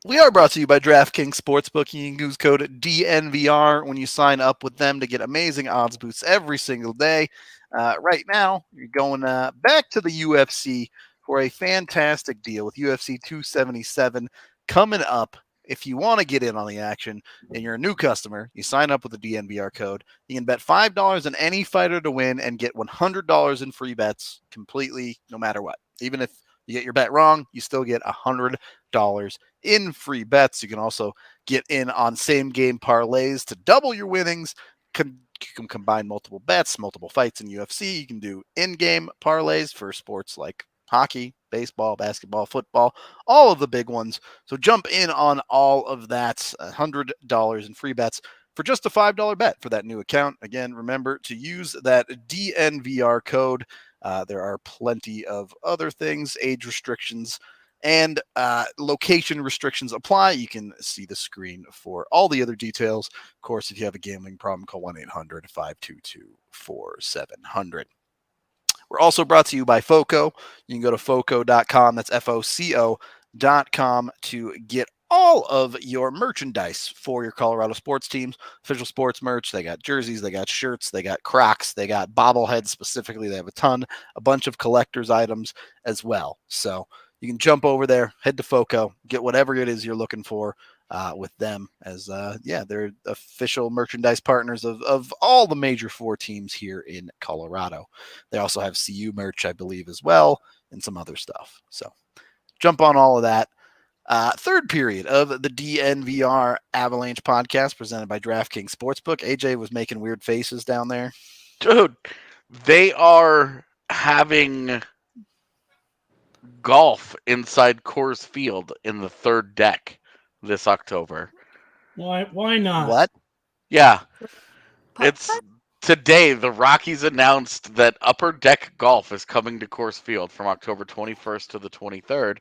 We are brought to you by DraftKings Sportsbook. You can use code DNVR when you sign up with them to get amazing odds boosts every single day. Right now, you're going back to the UFC for a fantastic deal with UFC 277 coming up. If you want to get in on the action and you're a new customer, you sign up with the DNVR code. You can bet $5 on any fighter to win and get $100 in free bets completely, no matter what. Even if you get your bet wrong, you still get $100 in free bets. You can also get in on same game parlays to double your winnings. You can combine multiple bets, multiple fights in UFC. You can do in-game parlays for sports like hockey, baseball, basketball, football, all of the big ones. So jump in on all of that. $100 in free bets for just a $5 bet for that new account. Again, remember to use that DNVR code. There are plenty of other things, age restrictions And location restrictions apply. You can see the screen for all the other details. Of course, if you have a gambling problem, call 1-800-522-4700. We're also brought to you by FOCO. You can go to FOCO.com. That's FOCO.com to get all of your merchandise for your Colorado sports teams, official sports merch. They got jerseys, they got shirts, they got Crocs, they got bobbleheads specifically. They have a bunch of collector's items as well. So you can jump over there, head to FOCO, get whatever it is you're looking for with them as, they're official merchandise partners of all the major 4 teams here in Colorado. They also have CU merch, I believe, as well, and some other stuff. So jump on all of that. Third period of the DNVR Avalanche podcast presented by DraftKings Sportsbook. AJ was making weird faces down there. Dude, they are having golf inside Coors Field in the third deck this October. Why not? What? Yeah. Putt It's today the Rockies announced that Upper Deck Golf is coming to Coors Field from October 21st to the 23rd,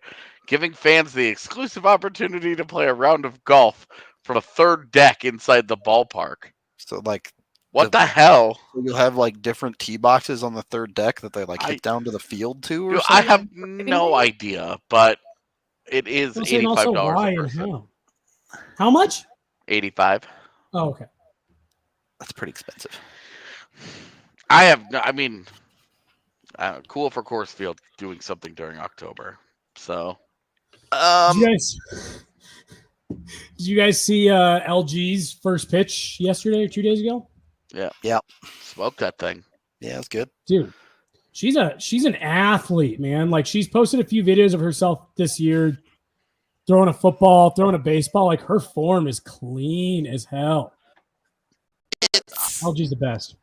giving fans the exclusive opportunity to play a round of golf from a third deck inside the ballpark. So, like, What the hell? you'll have, like, different tee boxes on the third deck that they, like, I- hit down to the field to or Dude, something? I have no idea, but it is And also $85 why a and person. how? How much? 85. Oh, okay. That's pretty expensive. Cool for Coors Field doing something during October. So, Did you guys see LG's first pitch yesterday or 2 days ago? Yeah. smoke that thing. Yeah, it's good. Dude, she's an athlete, man. Like, she's posted a few videos of herself this year throwing a football, throwing a baseball. Like, her form is clean as hell. LG's the best.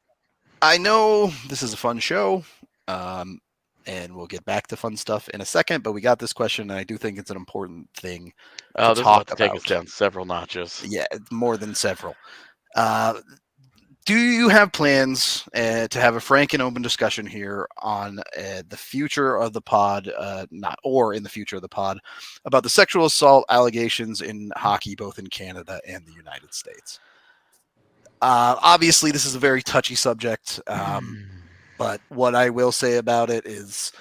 I know this is a fun show, and we'll get back to fun stuff in a second, but we got this question, and I do think it's an important thing Oh, to this is talk about to take us about. down several notches. Yeah, it's more than several. Do you have plans to have a frank and open discussion here on the future of the pod, in the future of the pod, about the sexual assault allegations in hockey, both in Canada and the United States? Obviously, this is a very touchy subject, but what I will say about it is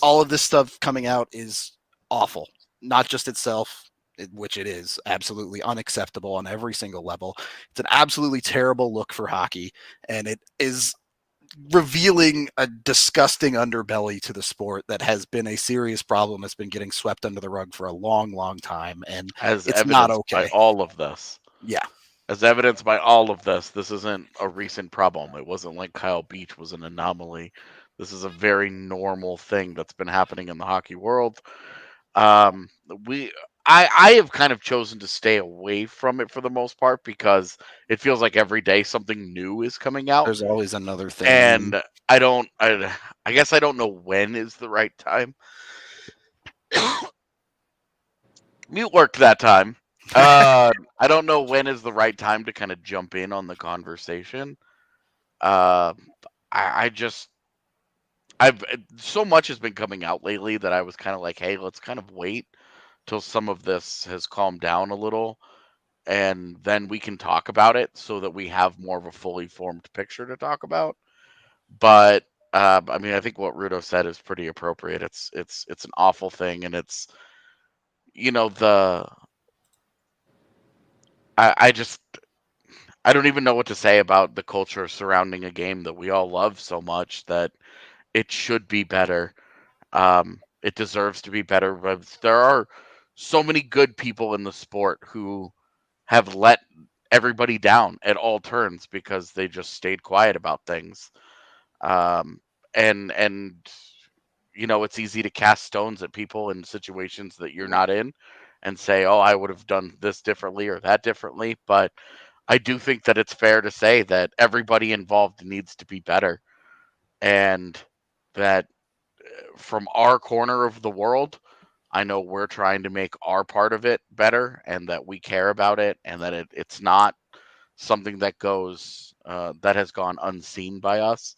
all of this stuff coming out is awful. Not just itself, which it is absolutely unacceptable on every single level. It's an absolutely terrible look for hockey, and it is revealing a disgusting underbelly to the sport that has been a serious problem that's been getting swept under the rug for a long, long time, and As it's evidenced not okay. by all of this. Yeah. As evidenced by all of this isn't a recent problem. It wasn't like Kyle Beach was an anomaly. This is a very normal thing that's been happening in the hockey world. I have kind of chosen to stay away from it for the most part because it feels like every day something new is coming out. There's always another thing. And I guess I don't know when is the right time. Mute worked that time. I don't know when is the right time to kind of jump in on the conversation. I've so much has been coming out lately that I was kind of like, hey, let's kind of wait till some of this has calmed down a little, and then we can talk about it so that we have more of a fully formed picture to talk about. But I think what Rudo said is pretty appropriate. It's an awful thing, and it's I don't even know what to say about the culture surrounding a game that we all love so much that it should be better. It deserves to be better. But there are so many good people in the sport who have let everybody down at all turns because they just stayed quiet about things. And it's easy to cast stones at people in situations that you're not in and say, oh, I would have done this differently or that differently. But I do think that it's fair to say that everybody involved needs to be better, and that from our corner of the world, I know we're trying to make our part of it better, and that we care about it, and that it's not something that goes that has gone unseen by us.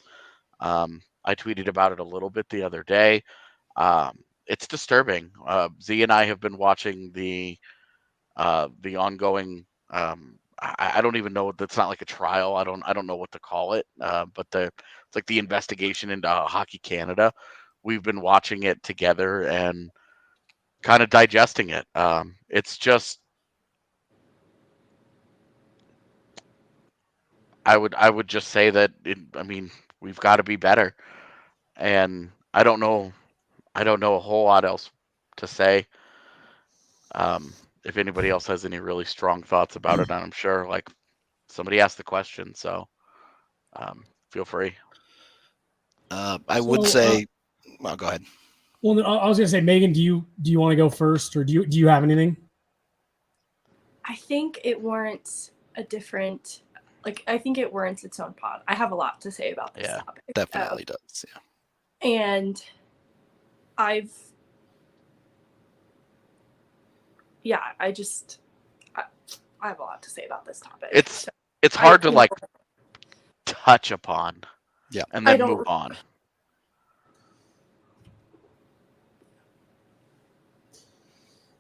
I tweeted about it a little bit the other day. it's disturbing. Z and I have been watching the ongoing. I don't even know. That's not like a trial. I don't know what to call it. But it's like the investigation into Hockey Canada. We've been watching it together and kind of digesting it. It's just. I would just say that we've got to be better, and I don't know a whole lot else to say. If anybody else has any really strong thoughts about it, I'm sure like somebody asked the question, so feel free. I would say, well, go ahead. Well, I was going to say, Megan, do you want to go first, or do you have anything? I think it warrants a different. I think it warrants its own pod. I have a lot to say about this topic. Definitely does. Yeah. And I have a lot to say about this topic. It's hard to like touch upon. Yeah. And then move on.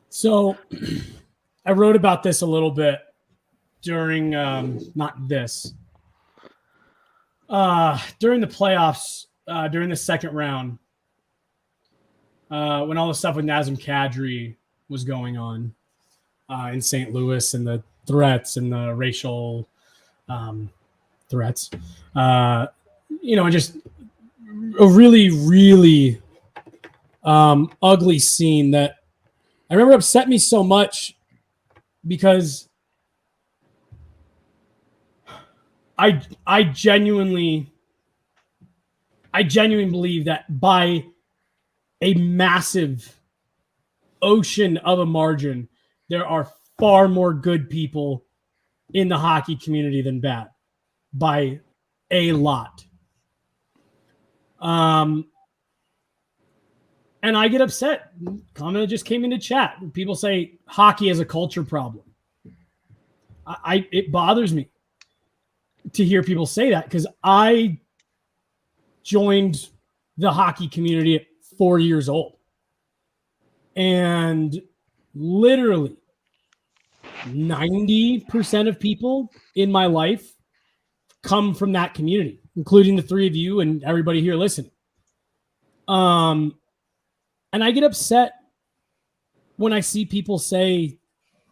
So I wrote about this a little bit during not this. During the playoffs, during the second round, when all the stuff with Nazem Kadri was going on in St. Louis and the threats and the racial threats, and just a really, really ugly scene that I remember upset me so much because I genuinely believe that by a massive ocean of a margin, there are far more good people in the hockey community than bad, by a lot. And I get upset. Comment just came into chat. People say hockey is a culture problem. It bothers me to hear people say that, because I joined the hockey community at 4 years old. And literally 90% of people in my life come from that community, including the three of you and everybody here listening. And I get upset when I see people say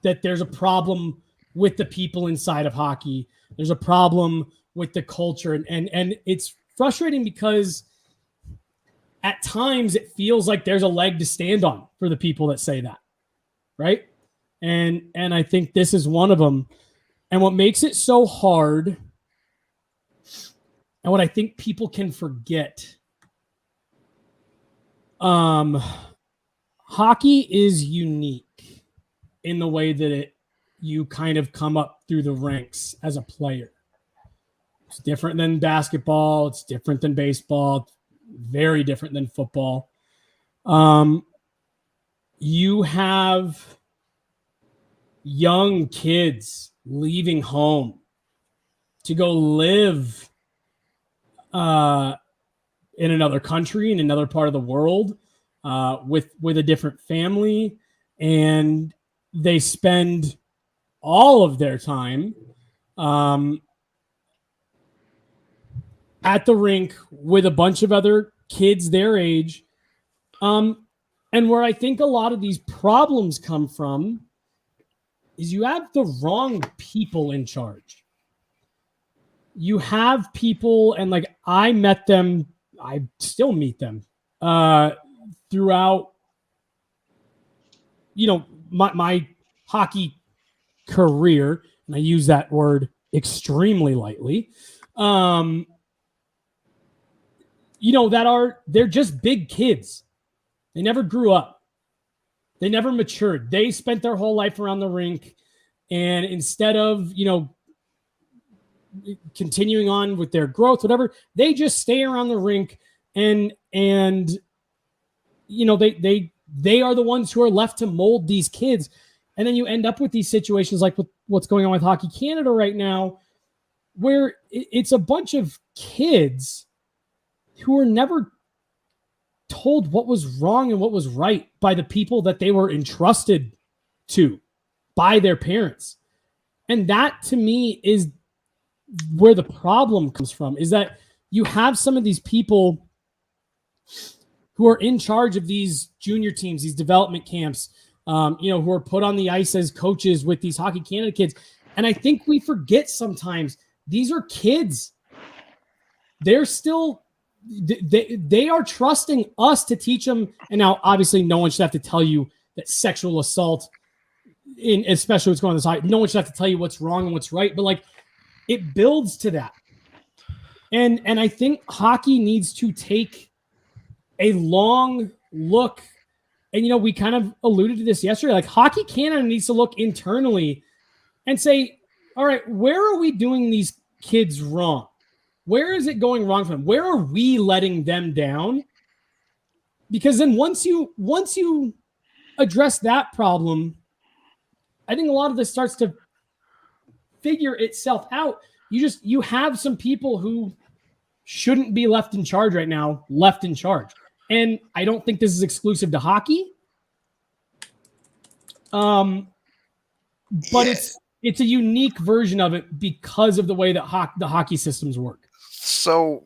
that there's a problem with the people inside of hockey. There's a problem with the culture. And it's frustrating because at times it feels like there's a leg to stand on for the people that say that, right? And I think this is one of them. And what makes it so hard, and what I think people can forget, hockey is unique in the way that you kind of come up through the ranks as a player. It's different than basketball. It's different than baseball. Very different than football. You have young kids leaving home to go live in another country, in another part of the world, with a different family, and they spend all of their time at the rink with a bunch of other kids their age. And where I think a lot of these problems come from is you have the wrong people in charge. You have people, and like I met them, I still meet them throughout, my hockey career, and I use that word extremely lightly. They're just big kids. They never grew up. They never matured. They spent their whole life around the rink, and instead of, continuing on with their growth, whatever, they just stay around the rink, and they are the ones who are left to mold these kids. And then you end up with these situations like what's going on with Hockey Canada right now, where it's a bunch of kids who are never told what was wrong and what was right by the people that they were entrusted to by their parents. And that to me is where the problem comes from, is that you have some of these people who are in charge of these junior teams, these development camps, who are put on the ice as coaches with these Hockey Canada kids. And I think we forget sometimes these are kids. They're still, they are trusting us to teach them. And now, obviously, no one should have to tell you that sexual assault, especially what's going on this side, no one should have to tell you what's wrong and what's right. But like, it builds to that. And I think hockey needs to take a long look. And, we kind of alluded to this yesterday. Like, Hockey Canada needs to look internally and say, all right, where are we doing these kids wrong? Where is it going wrong for them? Where are we letting them down? Because then once you address that problem, I think a lot of this starts to figure itself out. You have some people who shouldn't be left in charge right now, left in charge. And I don't think this is exclusive to hockey. But it's a unique version of it because of the way that the hockey systems work. So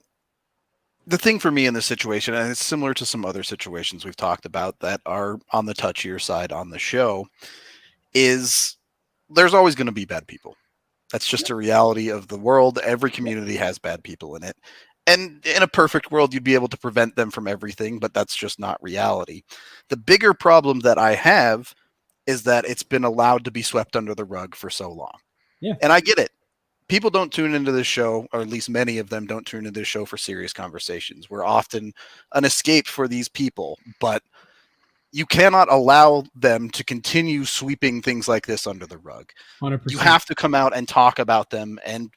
the thing for me in this situation, and it's similar to some other situations we've talked about that are on the touchier side on the show, is there's always going to be bad people. That's just a reality of the world. Every community has bad people in it. And in a perfect world, you'd be able to prevent them from everything, but that's just not reality. The bigger problem that I have is that it's been allowed to be swept under the rug for so long. Yeah. And I get it. People don't tune into this show, or at least many of them don't tune into this show for serious conversations. We're often an escape for these people, but you cannot allow them to continue sweeping things like this under the rug. 100%. You have to come out and talk about them and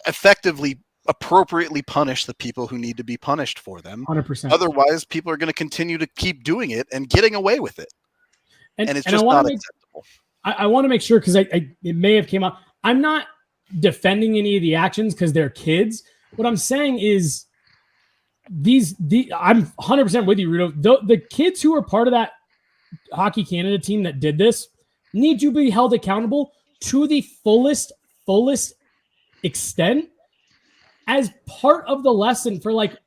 effectively appropriately punish the people who need to be punished for them. 100%. Otherwise, people are going to continue to keep doing it and getting away with it. And it's just not acceptable. I want to make sure, because it may have came up. I'm not defending any of the actions because they're kids. What I'm saying is I'm 100% with you, Rudo. The kids who are part of that Hockey Canada team that did this need to be held accountable to the fullest extent as part of the lesson for, like,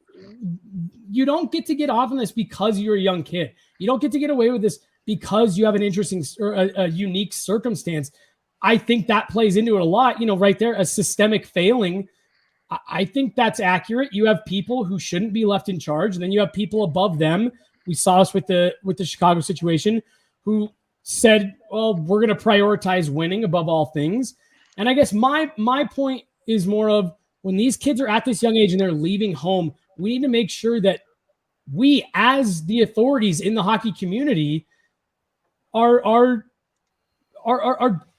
you don't get to get off on this because you're a young kid. You don't get to get away with this because you have an interesting or a unique circumstance. I think that plays into it a lot, right there, a systemic failing. I think that's accurate. You have people who shouldn't be left in charge, and then you have people above them. We saw this with the Chicago situation, who said, well, we're going to prioritize winning above all things. And I guess my point is more of, when these kids are at this young age and they're leaving home, we need to make sure that we, as the authorities in the hockey community, are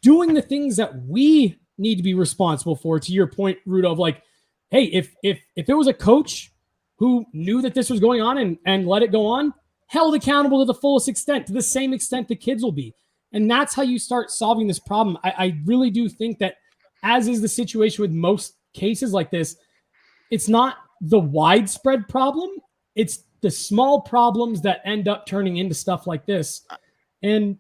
doing the things that we need to be responsible for. To your point, Rudo, of like, hey, if it was a coach who knew that this was going on and let it go on, held accountable to the fullest extent, to the same extent the kids will be. And that's how you start solving this problem. I really do think that, as is the situation with most cases like this, it's not the widespread problem. It's the small problems that end up turning into stuff like this. And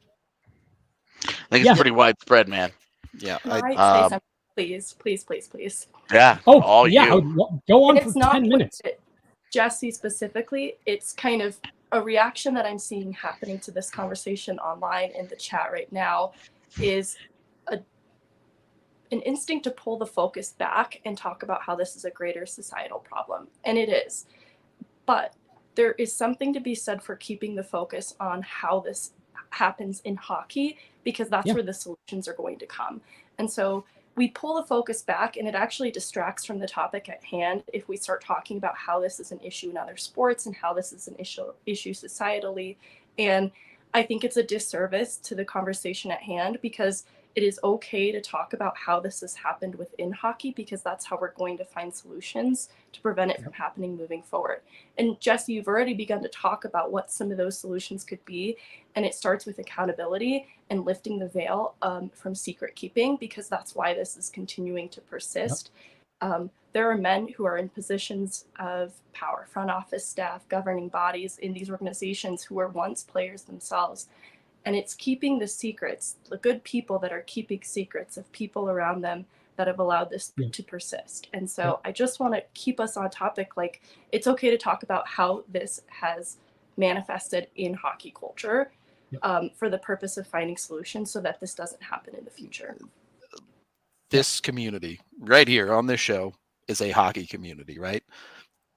I think it's pretty widespread, man. Yeah. Can I say something, please? Yeah. Oh, yeah. Go on for 10 minutes. Jesse specifically, it's kind of a reaction that I'm seeing happening to this conversation online in the chat right now is an instinct to pull the focus back and talk about how this is a greater societal problem. And it is. But there is something to be said for keeping the focus on how this happens in hockey, because that's where the solutions are going to come. And so we pull the focus back, and it actually distracts from the topic at hand if we start talking about how this is an issue in other sports and how this is an issue societally. And I think it's a disservice to the conversation at hand, because it is okay to talk about how this has happened within hockey, because that's how we're going to find solutions to prevent it from happening moving forward. And Jesse, you've already begun to talk about what some of those solutions could be. And it starts with accountability and lifting the veil from secret keeping, because that's why this is continuing to persist. there are men who are in positions of power, front office staff, governing bodies in these organizations who were once players themselves. And it's keeping the secrets, the good people that are keeping secrets of people around them that have allowed this to persist. And so I just want to keep us on topic. Like, it's okay to talk about how this has manifested in hockey culture for the purpose of finding solutions so that this doesn't happen in the future. This community right here on this show is a hockey community, right?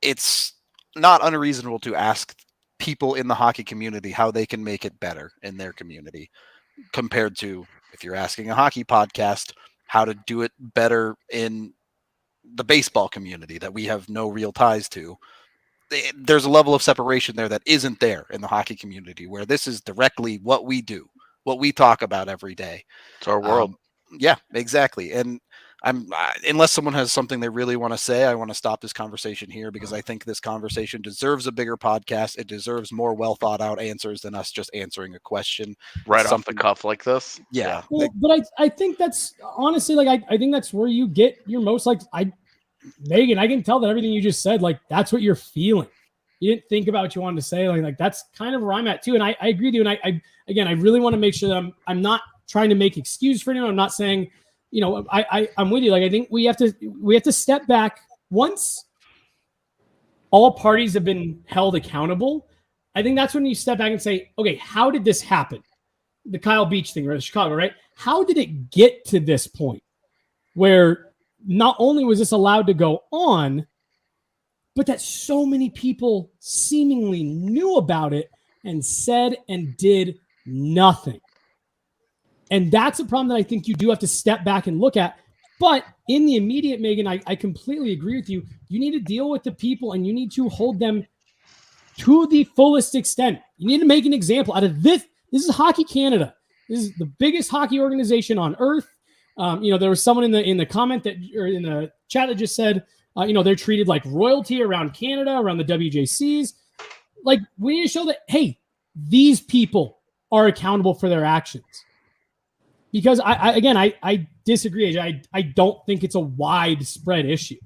It's not unreasonable to ask people in the hockey community how they can make it better in their community compared to if you're asking a hockey podcast how to do it better in the baseball community that we have no real ties to. There's a level of separation there that isn't there in the hockey community, where this is directly what we do, what we talk about every day. It's our world. Yeah, exactly. And unless someone has something they really want to say, I want to stop this conversation here, because I think this conversation deserves a bigger podcast. It deserves more well thought out answers than us just answering a question right off the cuff like this. Yeah. Well, but I think that's honestly, like, I think that's where you get your most, like, Megan, I can tell that everything you just said, like, that's what you're feeling. You didn't think about what you wanted to say. Like that's kind of where I'm at too. And I agree with you. And I really want to make sure that I'm not trying to make excuses for anyone. I'm not saying, I'm with you. Like, I think we have to step back once all parties have been held accountable. I think that's when you step back and say, okay, how did this happen? The Kyle Beach thing, or the Chicago, right? How did it get to this point where not only was this allowed to go on, but that so many people seemingly knew about it and said and did nothing? And that's a problem that I think you do have to step back and look at. But in the immediate, Megan, I completely agree with you. You need to deal with the people and you need to hold them to the fullest extent. You need to make an example out of this. This is Hockey Canada. This is the biggest hockey organization on earth. There was someone in the comment or in the chat that just said, they're treated like royalty around Canada, around the WJCs. Like, we need to show that, hey, these people are accountable for their actions. Because I disagree. I don't think it's a widespread issue.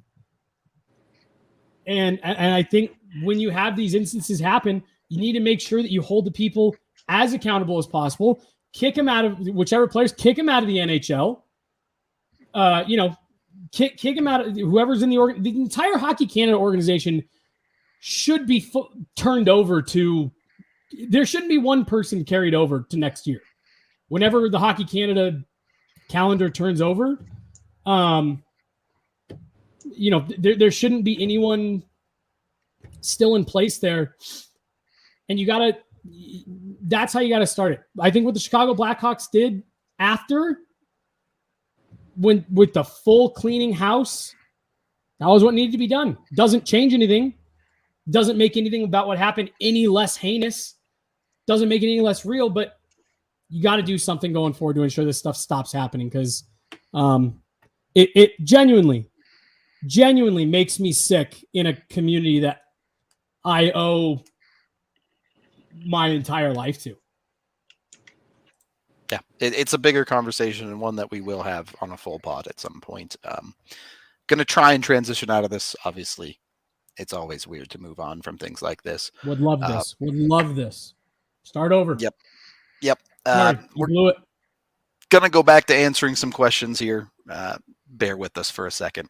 And I think when you have these instances happen, you need to make sure that you hold the people as accountable as possible. Kick them out of whichever players, kick them out of the NHL. Kick them out of whoever's in the entire Hockey Canada organization should be turned over to. There shouldn't be one person carried over to next year. Whenever the Hockey Canada calendar turns over, there shouldn't be anyone still in place there. And that's how you got to start it. I think what the Chicago Blackhawks did after, with the full cleaning house, that was what needed to be done. Doesn't change anything. Doesn't make anything about what happened any less heinous. Doesn't make it any less real, but you got to do something going forward to ensure this stuff stops happening, because it genuinely makes me sick in a community that I owe my entire life to. Yeah, it's a bigger conversation and one that we will have on a full pod at some point. Going to try and transition out of this. Obviously, it's always weird to move on from things like this. Would love this. Would love this. Start over. Yep. We're blew it. Gonna go back to answering some questions here. Bear with us for a second.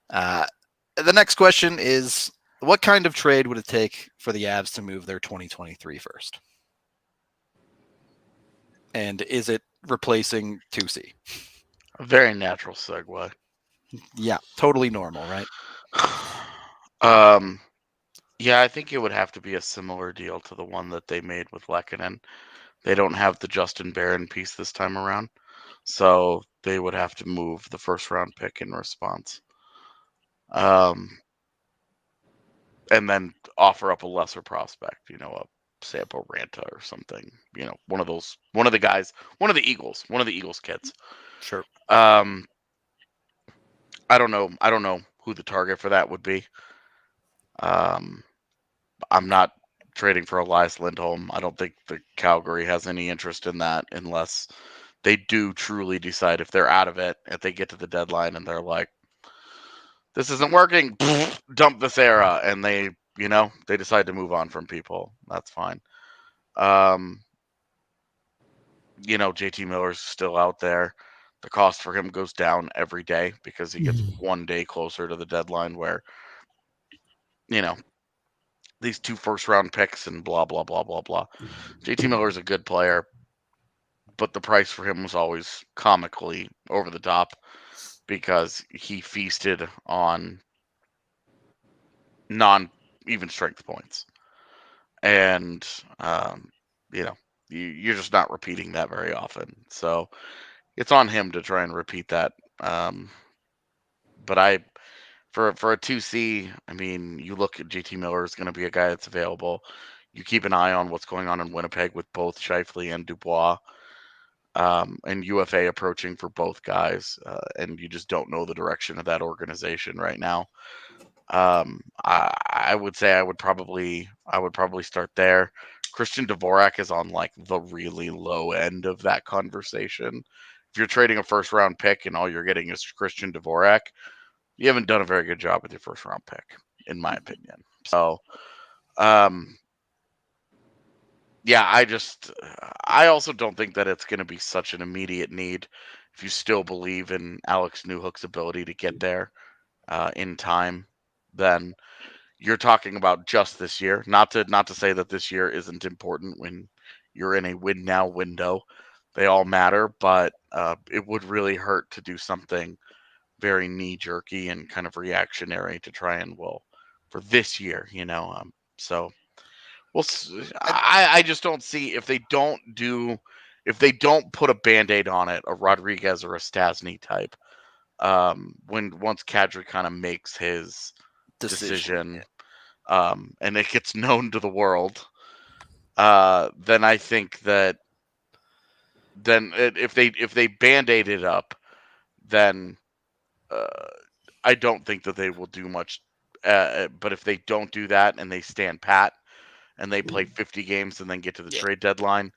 The next question is, what kind of trade would it take for the Avs to move their 2023 first? And is it replacing 2C? A very natural segue. Yeah, totally normal, right? Yeah, I think it would have to be a similar deal to the one that they made with Lehkonen. They don't have the Justin Barron piece this time around, so they would have to move the first round pick in response, and then offer up a lesser prospect, a Sampo Ranta or something, one of the Eagles kids. Sure. I don't know who the target for that would be. I'm not trading for Elias Lindholm. I don't think the Calgary has any interest in that unless they do truly decide, if they're out of it, if they get to the deadline and they're like, this isn't working. Dump this era, and they decide to move on from people. That's fine. JT Miller's still out there. The cost for him goes down every day because he gets one day closer to the deadline where, these 2 first-round picks and blah, blah, blah, blah, blah. JT Miller's a good player, but the price for him was always comically over the top because he feasted on non-even strength points. And, you're just not repeating that very often. So it's on him to try and repeat that. But for a 2C, I mean, you look at JT Miller is going to be a guy that's available. You keep an eye on what's going on in Winnipeg with both Scheifele and Dubois, and UFA approaching for both guys, and you just don't know the direction of that organization right now. I would say I would probably start there. Christian Dvorak is on like the really low end of that conversation. If you're trading a first round pick and all you're getting is Christian Dvorak, you haven't done a very good job with your first round pick, in my opinion. So, yeah, I also don't think that it's going to be such an immediate need if you still believe in Alex Newhook's ability to get there in time. Then you're talking about just this year. Not to say that this year isn't important when you're in a win now window. They all matter, but it would really hurt to do something very knee jerky and kind of reactionary to try and for this year, So I just don't see if they don't put a Band-Aid on it, a Rodriguez or a Stasny type. Once Kadri kind of makes his decision, and it gets known to the world, then I think that if they Band-Aid it up, then I don't think that they will do much. But if they don't do that and they stand pat and they play 50 games and then get to the trade deadline,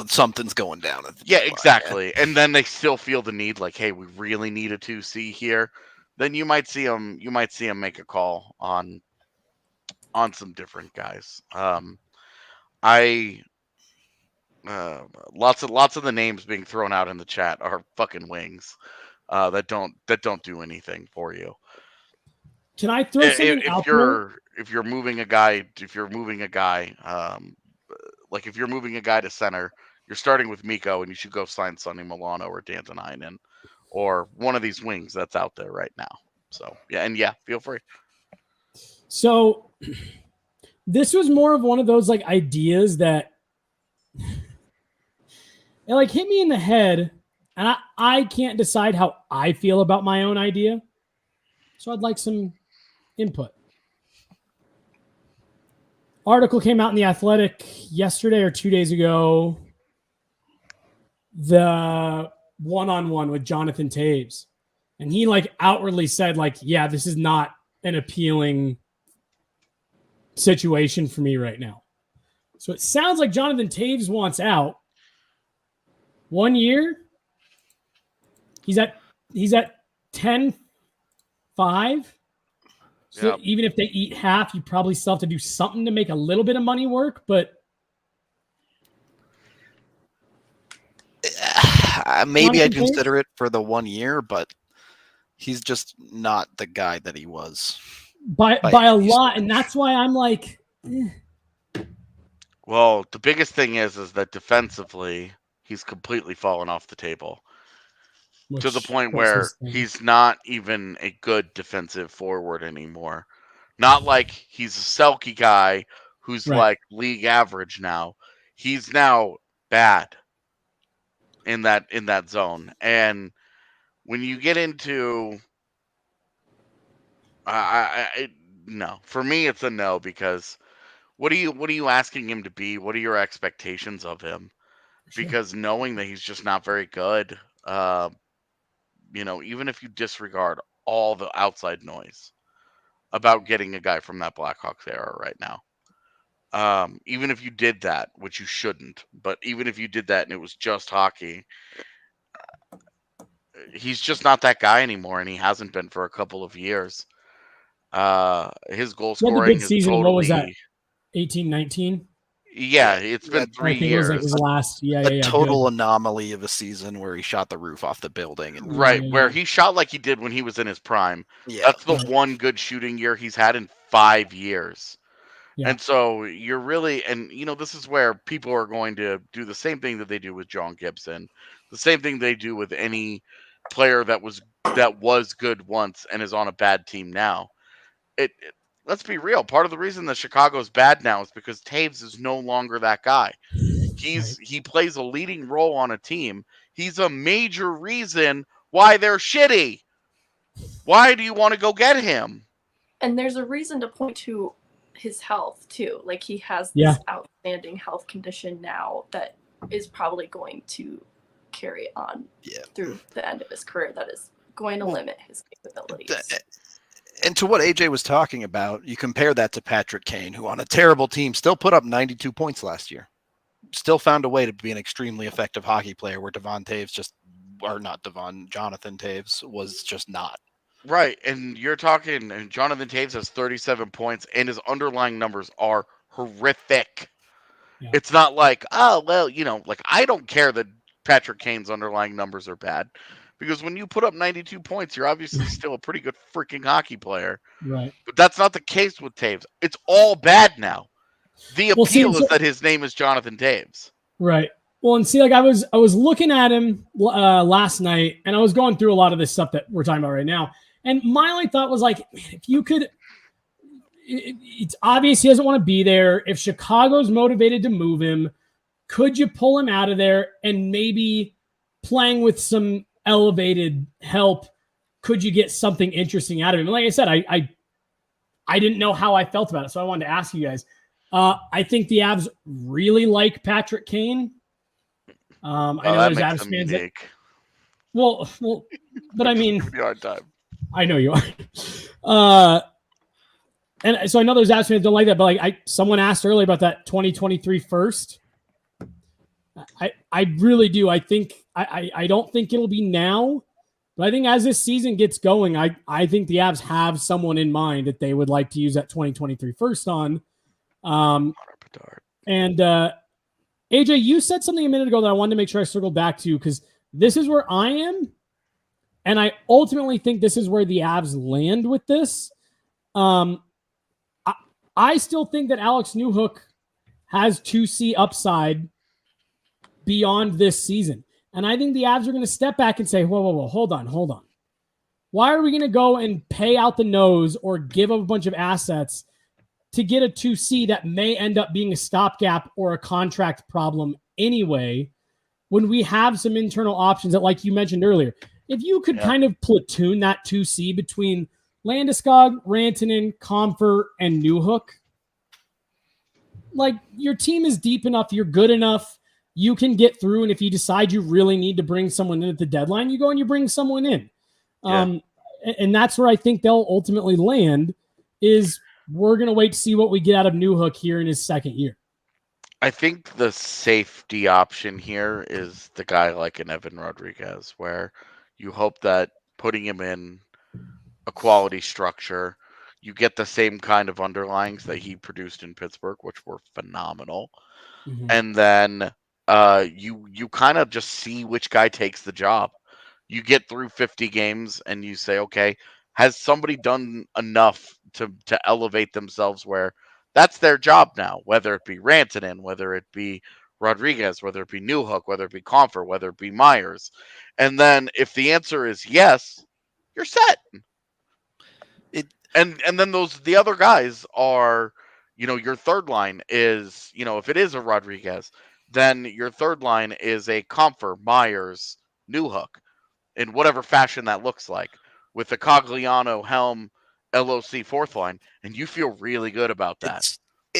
something's going down. Yeah, exactly. And then they still feel the need, like, hey, we really need a 2C here. Then you might see them make a call on some different guys. Lots of the names being thrown out in the chat are fucking wings that don't do anything for you. Can I throw something out there? If you're moving a guy, like if you're moving a guy to center, you're starting with Mikko, and you should go sign Sonny Milano or Dantanainen or one of these wings that's out there right now. So feel free. So this was more of one of those like ideas that it like hit me in the head, and I can't decide how I feel about my own idea. So I'd like some input. Article came out in The Athletic yesterday or 2 days ago. The one-on-one with Jonathan Taves. And he like outwardly said like, yeah, this is not an appealing situation for me right now. So it sounds like Jonathan Taves wants out. 1 year. He's at 10-5. So even if they eat half, you probably still have to do something to make a little bit of money work. But maybe I'd consider it for the 1 year, but he's just not the guy that he was by a lot, and that's why I'm like. Well, the biggest thing is that defensively, he's completely fallen off the table. To the point where he's not even a good defensive forward anymore. Not like he's a Selke guy who's like league average now. He's now bad in that zone. And when you get into no. For me it's a no, because what are you asking him to be? What are your expectations of him? Sure. Because knowing that he's just not very good, even if you disregard all the outside noise about getting a guy from that Blackhawks era right now, even if you did that, which you shouldn't, but even if you did that and it was just hockey, he's just not that guy anymore, and he hasn't been for a couple of years. His goal He had the scoring good is season. totally. What was that? 18, 19? Yeah, it's been that- 3 I think years. it was like his last. Yeah, A yeah, total good. anomaly of a season where he shot the roof off the building. And Right, Yeah. where he shot like he did when he was in his prime. yeah, That's the Right. one good shooting year he's had in 5 years. Yeah. And so you're really, and this is where people are going to do the same thing that they do with John Gibson, the same thing they do with any player that was good once and is on a bad team now. Let's be real. Part of the reason that Chicago's bad now is because Taves is no longer that guy. He plays a leading role on a team. He's a major reason why they're shitty. Why do you want to go get him? And there's a reason to point to his health too. Like he has Yeah. this outstanding health condition now that is probably going to carry on through the end of his career. That is going to limit his capabilities. And to what AJ was talking about, you compare that to Patrick Kane, who on a terrible team still put up 92 points last year. Still found a way to be an extremely effective hockey player where Jonathan Taves was just not. Right, and you're talking, and Jonathan Taves has 37 points, and his underlying numbers are horrific. Yeah. It's not like, like I don't care that Patrick Kane's underlying numbers are bad, because when you put up 92 points, you're obviously still a pretty good freaking hockey player. Right. But that's not the case with Taves. It's all bad now. The appeal is that his name is Jonathan Taves. Right. Well, and see, like I was looking at him last night, and I was going through a lot of this stuff that we're talking about right now. And my only thought was like, man, if you could, it's obvious he doesn't want to be there. If Chicago's motivated to move him, could you pull him out of there and maybe playing with some elevated help, could you get something interesting out of him? And like I said, I didn't know how I felt about it, so I wanted to ask you guys. I think the Avs really like Patrick Kane. I know there's Avs fans that, well, but I mean, give me a hard time. I know you are. And so I know there's Avs fans don't like that, but like someone asked earlier about that 2023 first. I really do. I think I don't think it'll be now, but I think as this season gets going, I think the Avs have someone in mind that they would like to use that 2023 first on. And AJ, you said something a minute ago that I wanted to make sure I circled back to, because this is where I am. And I ultimately think this is where the Avs land with this. I still think that Alex Newhook has 2C upside beyond this season. And I think the Avs are going to step back and say, whoa, hold on. Why are we going to go and pay out the nose or give up a bunch of assets to get a 2C that may end up being a stopgap or a contract problem anyway, when we have some internal options that, like you mentioned earlier, if you could kind of platoon that 2C between Landeskog, Rantanen, Comfort, and Newhook, like your team is deep enough, you're good enough, you can get through. And if you decide you really need to bring someone in at the deadline, you go and you bring someone in. And that's where I think they'll ultimately land, is we're going to wait to see what we get out of Newhook here in his second year. I think the safety option here is the guy like an Evan Rodriguez, where you hope that putting him in a quality structure, you get the same kind of underlings that he produced in Pittsburgh, which were phenomenal. Mm-hmm. And then you kind of just see which guy takes the job. You get through 50 games and you say, okay, has somebody done enough to elevate themselves where that's their job now, whether it be Rantanen, whether it be Rodriguez, whether it be Newhook, whether it be Comfort, whether it be Myers. And then if the answer is yes, you're set. And then the other guys are, your third line is, if it is a Rodriguez, then your third line is a Comfort, Myers, Newhook, in whatever fashion that looks like, with the Cogliano, Helm, LOC fourth line, and you feel really good about that.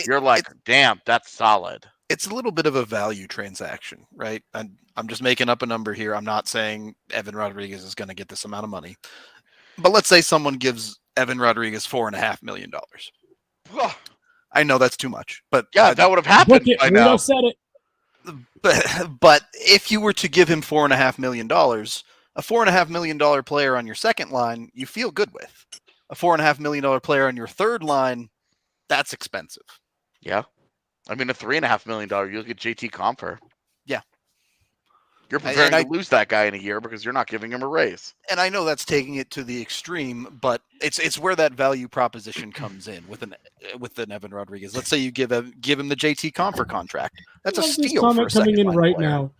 You're like, damn, that's solid. It's a little bit of a value transaction, right? I'm just making up a number here. I'm not saying Evan Rodriguez is going to get this amount of money, but let's say someone gives Evan Rodriguez $4.5 million. I know that's too much, but yeah, that would have happened by now. Said it. But if you were to give him $4.5 million, A $4.5 million player on your second line, you feel good with. A $4.5 million player on your third line, that's expensive. Yeah. I mean, a $3.5 million, you look at JT Compher. Yeah. You're preparing to lose that guy in a year because you're not giving him a raise. And I know that's taking it to the extreme, but it's where that value proposition comes in with an Evan Rodriguez. Let's say you give him the JT Compher contract. That's a steal for a coming in right player. now.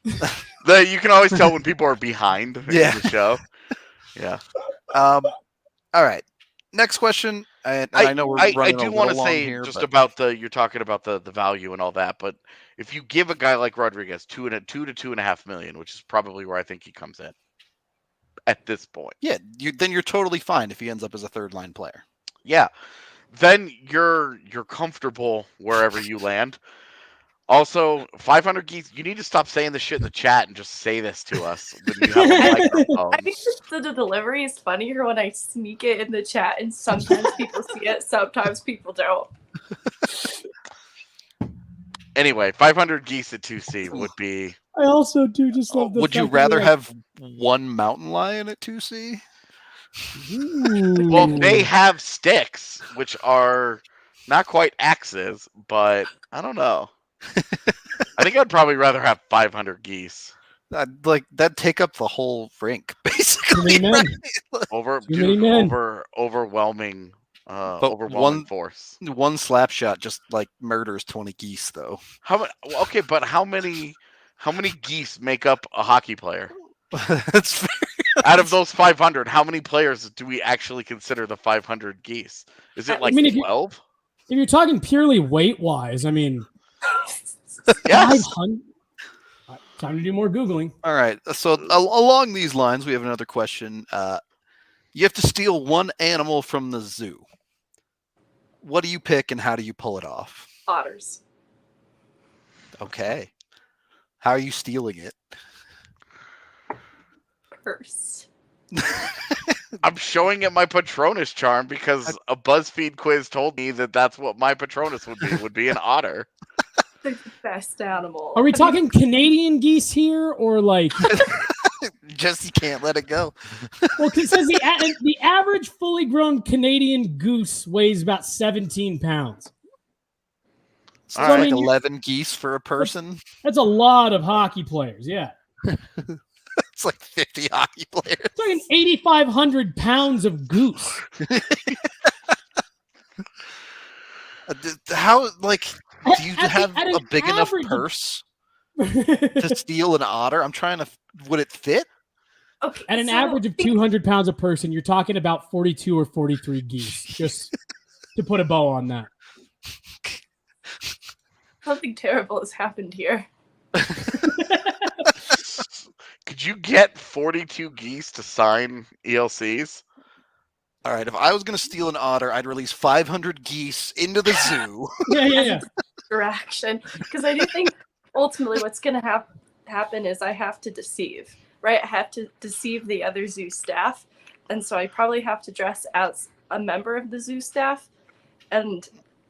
You can always tell when people are behind in the show. Yeah. All right. Next question. And I know we're running I do want to say here, just about you're talking about the value and all that, but if you give a guy like Rodriguez $2 to $2.5 million, which is probably where I think he comes in at this point. Yeah, then you're totally fine if he ends up as a third line player. Yeah. Then you're comfortable wherever you land. Also, 500 geese, you need to stop saying this shit in the chat and just say this to us when you have a microphone. I think the delivery is funnier when I sneak it in the chat, and sometimes people see it, sometimes people don't. Anyway, 500 geese at 2C would be... I also do just love the Would you rather have one mountain lion at 2C? Well, they have sticks, which are not quite axes, but I don't know. I think I'd probably rather have 500 geese. That'd take up the whole rink, basically. Right? Overwhelming force. One slap shot just like murders 20 geese, though. Okay, but how many geese make up a hockey player? That's fair. Out of those 500, how many players do we actually consider the 500 geese? Is it like 12? If you're talking purely weight-wise, I mean... Yes. Time to do more Googling. All right. So along these lines, we have another question. You have to steal one animal from the zoo. What do you pick and how do you pull it off? Otters. Okay. How are you stealing it? Purse. I'm showing it my Patronus charm because a BuzzFeed quiz told me that that's what my Patronus would be an otter. The best animal. Are we talking Canadian geese here, or like? Just you can't let it go. Well, because it says the average fully grown Canadian goose weighs about 17 pounds. So it's like 11 geese for a person. That's a lot of hockey players. Yeah. It's like 50 hockey players. It's like 8,500 pounds of goose. How, like, do you have a big enough purse to steal an otter? I'm trying to, would it fit? Okay, at an average of 200 pounds a person, you're talking about 42 or 43 geese, just to put a bow on that. Something terrible has happened here. Could you get 42 geese to sign ELCs? All right, if I was going to steal an otter, I'd release 500 geese into the zoo. Yeah. Distraction. Because I do think ultimately what's going to happen is I have to deceive, right? I have to deceive the other zoo staff. And so I probably have to dress as a member of the zoo staff. And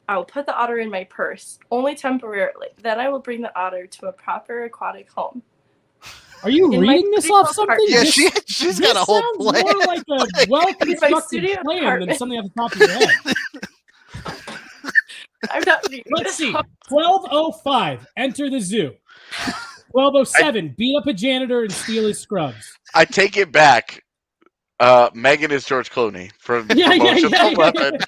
I'll put the otter in my purse, only temporarily. Then I will bring the otter to a proper aquatic home. Are you reading this off something? Yeah, she's got a whole plan. More like a well-constructed plan than something off the top of your head. I'm not reading. Let's see. 12:05, enter the zoo. 12:07, beat up a janitor and steal his scrubs. I take it back. Megan is George Clooney from Promotion 11.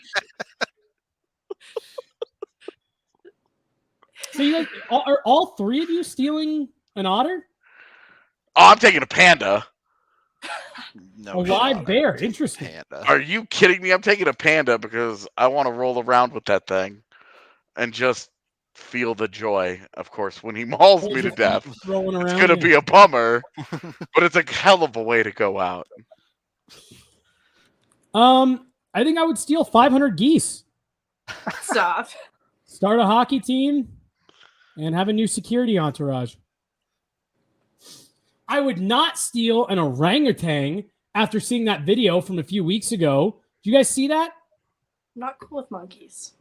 So are all three of you stealing an otter? Oh, I'm taking a panda. No, a live bear. Interesting. Panda. Are you kidding me? I'm taking a panda because I want to roll around with that thing and just feel the joy, of course, when he mauls me to death. It's going to be a bummer, but it's a hell of a way to go out. I think I would steal 500 geese. Stop. Start a hockey team and have a new security entourage. I would not steal an orangutan after seeing that video from a few weeks ago. Did you guys see that? I'm not cool with monkeys.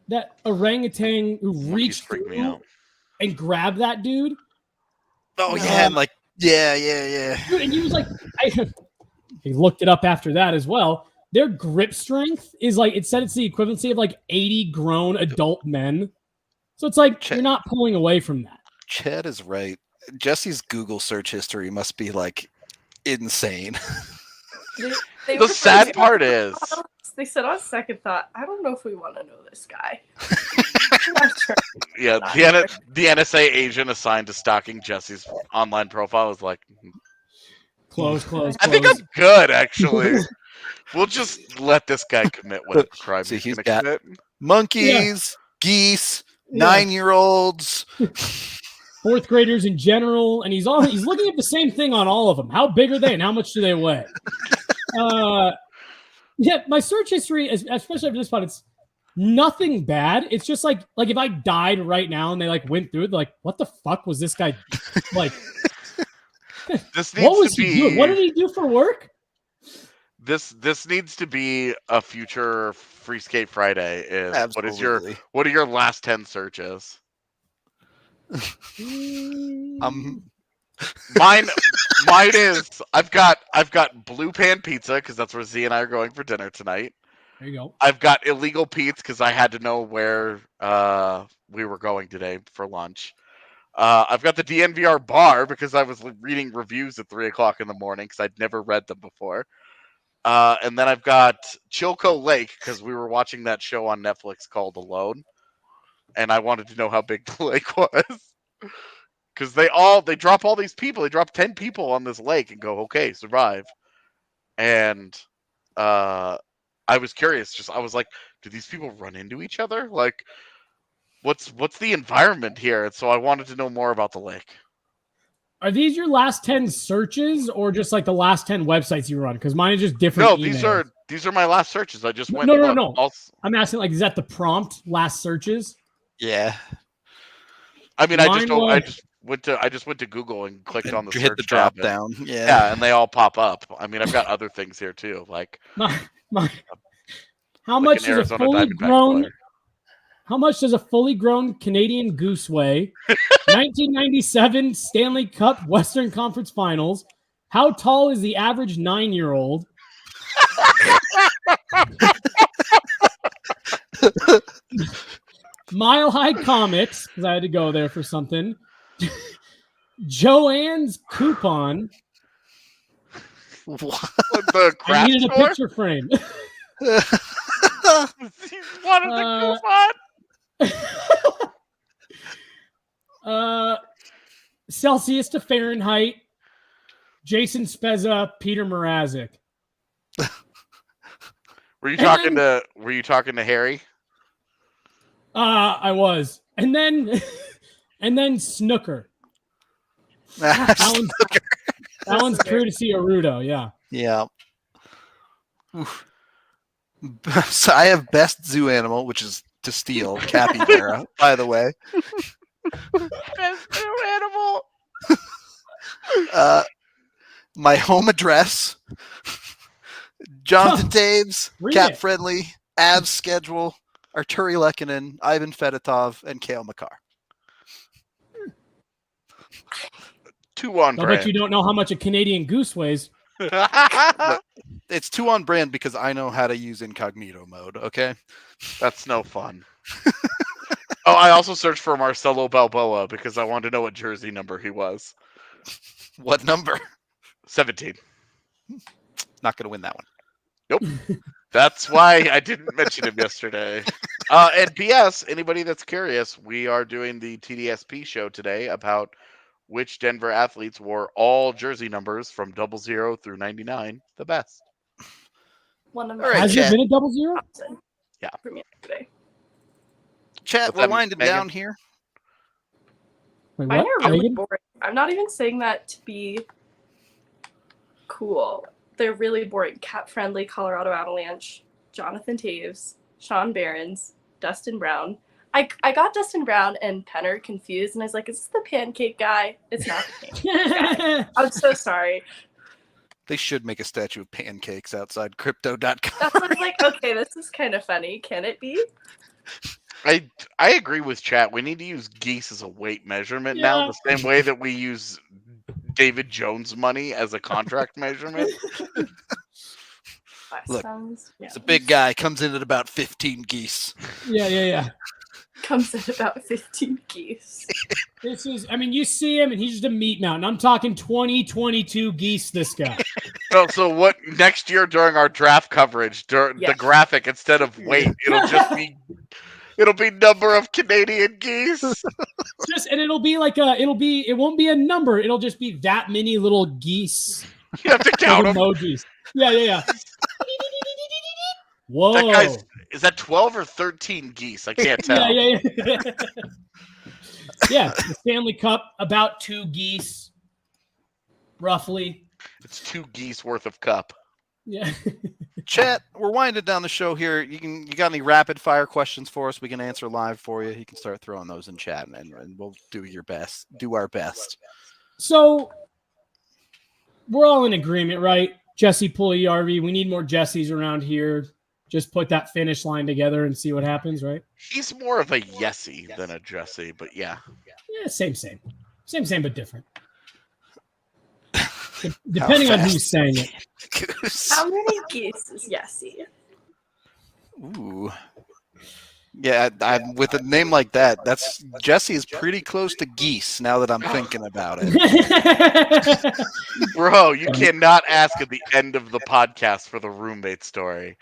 That orangutan who reached through and grabbed that dude. Oh, yeah, and like Yeah. Dude, and he was like, he looked it up after that as well. Their grip strength is like, it said it's the equivalency of like 80 grown adult men. So it's like, you're not pulling away from that. Chad is right. Jesse's Google search history must be like insane. They The were sad friends. part is, They said on second thought, I don't know if we want to know this guy. I'm not sure. yeah, the NSA agent assigned to stalking Jesse's online profile was like, Close. I think I'm good, actually. We'll just let this guy commit whatever crime See, he's he's going to got- commit. Monkeys, geese, Yeah. 9-year-olds. Fourth graders in general, and he's looking at the same thing on all of them. How big are they, and how much do they weigh? Yeah, my search history, especially after this spot, it's nothing bad. It's just like if I died right now and they like went through it, like, what the fuck was this guy like? This What was needs to he be. doing? What did he do for work? This needs to be a future Free Skate Friday. Is Absolutely. what are your last 10 searches? Mine is I've got Blue Pan Pizza because that's where Z and I are going for dinner tonight. There you go. I've got Illegal Pete's because I had to know where we were going today for lunch. I've got the DNVR bar because I was reading reviews at 3:00 in the morning because I'd never read them before. And then I've got Chilco Lake because we were watching that show on Netflix called Alone, and I wanted to know how big the lake was. Because they drop all these people. They drop 10 people on this lake and go, okay, survive. And I was curious. I was like, do these people run into each other? Like, what's the environment here? And so I wanted to know more about the lake. Are these your last 10 searches or just like the last 10 websites you run? Because mine is just different. No, emails. these are my last searches. I just went. No. I'm asking, like, is that the prompt last searches? Yeah. I mean, Mine I just went to Google and clicked on the You hit search the drop tab down. Yeah, and they all pop up. I mean, I've got other things here too, like how like much an does a Arizona fully Diamondbacks grown player. How much does a fully grown Canadian goose weigh? 1997 Stanley Cup Western Conference Finals. How tall is the average 9-year-old? Mile High Comics, because I had to go there for something. Joanne's coupon. What? The I crap needed a store? picture frame. He wanted the coupon. Celsius to Fahrenheit. Jason Spezza, Peter Mrazek. Were you talking to Harry? I was. And then Snooker. That one's courtesy of Rudo, yeah. Yeah. Oof. So I have best zoo animal, which is to steal, capybara, by the way. Best new animal. My home address, Jonathan Taves, Read Cat it. Friendly, Avs schedule, Arturi Lekkinen, Ivan Fedotov, and Kale McCarr. 2 on I bet brand. you don't know how much a Canadian goose weighs. It's 2 on brand because I know how to use incognito mode, okay? That's no fun. Oh, I also searched for Marcelo Balboa because I wanted to know what jersey number he was. What number? 17. Not going to win that one. Nope. That's why I didn't mention him yesterday. And P.S., anybody that's curious, we are doing the TDSP show today about which Denver athletes wore all jersey numbers from 00 through 99 the best. One of All right, Has Chat. it been a 00? Yeah. For me today. Chat, What's we're that, winding Megan? down here. Wait, Mine what? are really Megan? boring. I'm not even saying that to be cool. They're really boring. Cat Friendly, Colorado Avalanche, Jonathan Taves, Sean Barons, Dustin Brown. I got Dustin Brown and Penner confused, and I was like, is this the pancake guy? It's not the pancake guy. I'm so sorry. They should make a statue of pancakes outside crypto.com. That's what I was like, okay, this is kind of funny. Can it be? I agree with chat. We need to use geese as a weight measurement now, the same way that we use David Jones money as a contract measurement. Look, Sounds, yeah. It's a big guy. Comes in at about 15 geese. Yeah. Comes at about 15 geese. This is, I mean, you see him and he's just a meat mountain. I'm talking 2022 geese, this guy. So what next year during our draft coverage, the graphic, instead of weight, it'll be number of Canadian geese. And it won't be a number. It'll just be that many little geese. You have to count them. Emojis. Yeah. Whoa. That guy's, is that 12 or 13 geese? I can't tell. Yeah. Yeah, the Stanley Cup, about 2 geese, roughly. It's 2 geese worth of cup. Yeah. Chat, we're winding down the show here. You got any rapid fire questions for us? We can answer live for you. You can start throwing those in chat, and we'll do our best. So we're all in agreement, right? Jesse Pugliarvi. We need more Jessies around here. Just put that finish line together and see what happens, right? He's more of a Yessie than a Jesse, but yeah. Yeah, same, but different. Depending on who's saying it. How many geese is Yessie? Ooh. Yeah, with a name like that, Jesse is pretty close to geese now that I'm thinking about it. Bro, you cannot ask at the end of the podcast for the roommate story.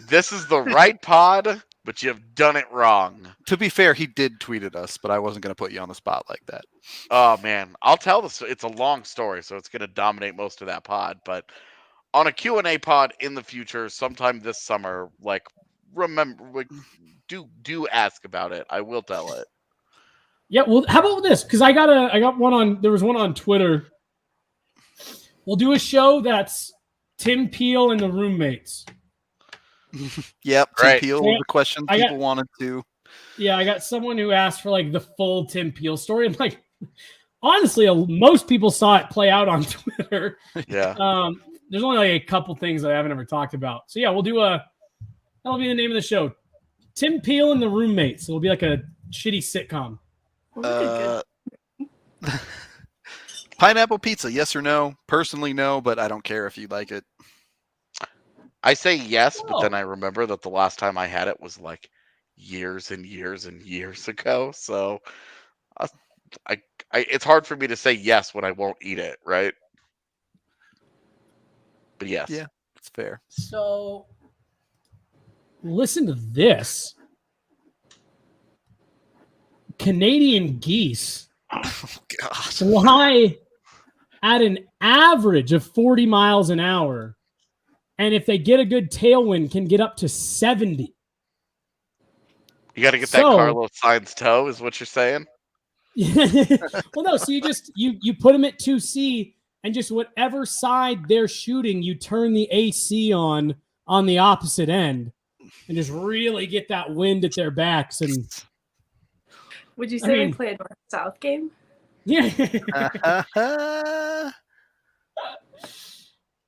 This is the right pod, but you have done it wrong. To be fair, he did tweet at us, but I wasn't going to put you on the spot like that. Oh, man. I'll tell this. It's a long story, so it's going to dominate most of that pod. But on a Q&A pod in the future, sometime this summer, do ask about it. I will tell it. Yeah, well, how about this? Because I got one on. There was one on Twitter. We'll do a show that's Tim Peel and the roommates. Yep, right. Tim Peel was the question people wanted to. Yeah, I got someone who asked for the full Tim Peel story. I'm honestly, most people saw it play out on Twitter. Yeah. There's only a couple things that I haven't ever talked about. So yeah, we'll do that'll be the name of the show. Tim Peel and the roommates. It'll be like a shitty sitcom. Pineapple pizza, yes or no? Personally, no, but I don't care if you like it. I say yes, but then I remember that the last time I had it was years and years and years ago. So it's hard for me to say yes when I won't eat it, right? But yes. Yeah, that's fair. So listen to this. Canadian geese fly at an average of 40 miles an hour. And if they get a good tailwind, can get up to 70. You got to get that Carlos Sainz toe, is what you're saying? Well, no. So you put them at 2C, and just whatever side they're shooting, you turn the AC on the opposite end, and just really get that wind at their backs. And would you say they play a North-South game? Yeah.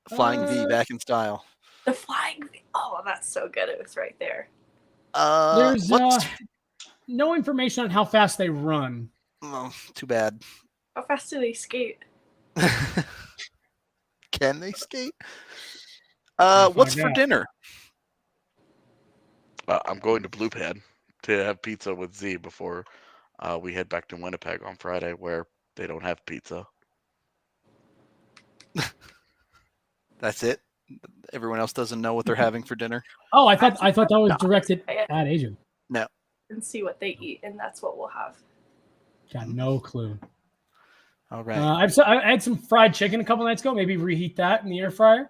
Flying V back in style. The Flying V. Oh, that's so good. It was right there. There's no information on how fast they run. Oh, too bad. How fast do they skate? Can they skate? What's for dinner? I'm going to Blue Pad to have pizza with Z before we head back to Winnipeg on Friday, where they don't have pizza. That's it? Everyone else doesn't know what they're having for dinner? Oh, I thought that was directed at Adrian. No. And see what they eat, and that's what we'll have. Got no clue. All right. I had some fried chicken a couple nights ago. Maybe reheat that in the air fryer.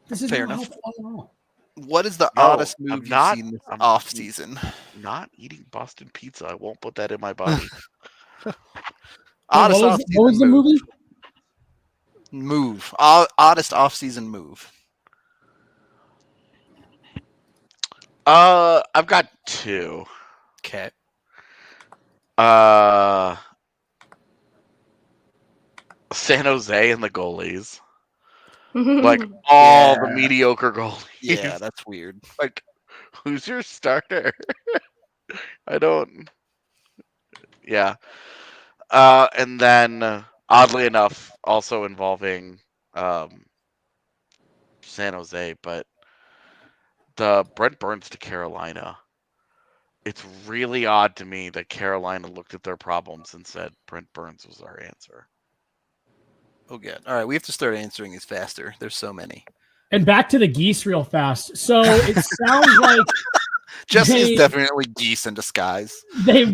This is fair enough. What is the oddest move you've seen this off season? Not eating Boston pizza. I won't put that in my body. What was the movie? Oddest off-season move. I've got 2. Okay. San Jose and the goalies. All the mediocre goalies. Yeah, that's weird. Who's your starter? I don't. Yeah. And then oddly enough, also involving San Jose, but the Brent Burns to Carolina. It's really odd to me that Carolina looked at their problems and said Brent Burns was our answer. Oh, good. All right, we have to start answering these faster. There's so many. And back to the geese real fast. So it sounds like Jesse is definitely geese in disguise. they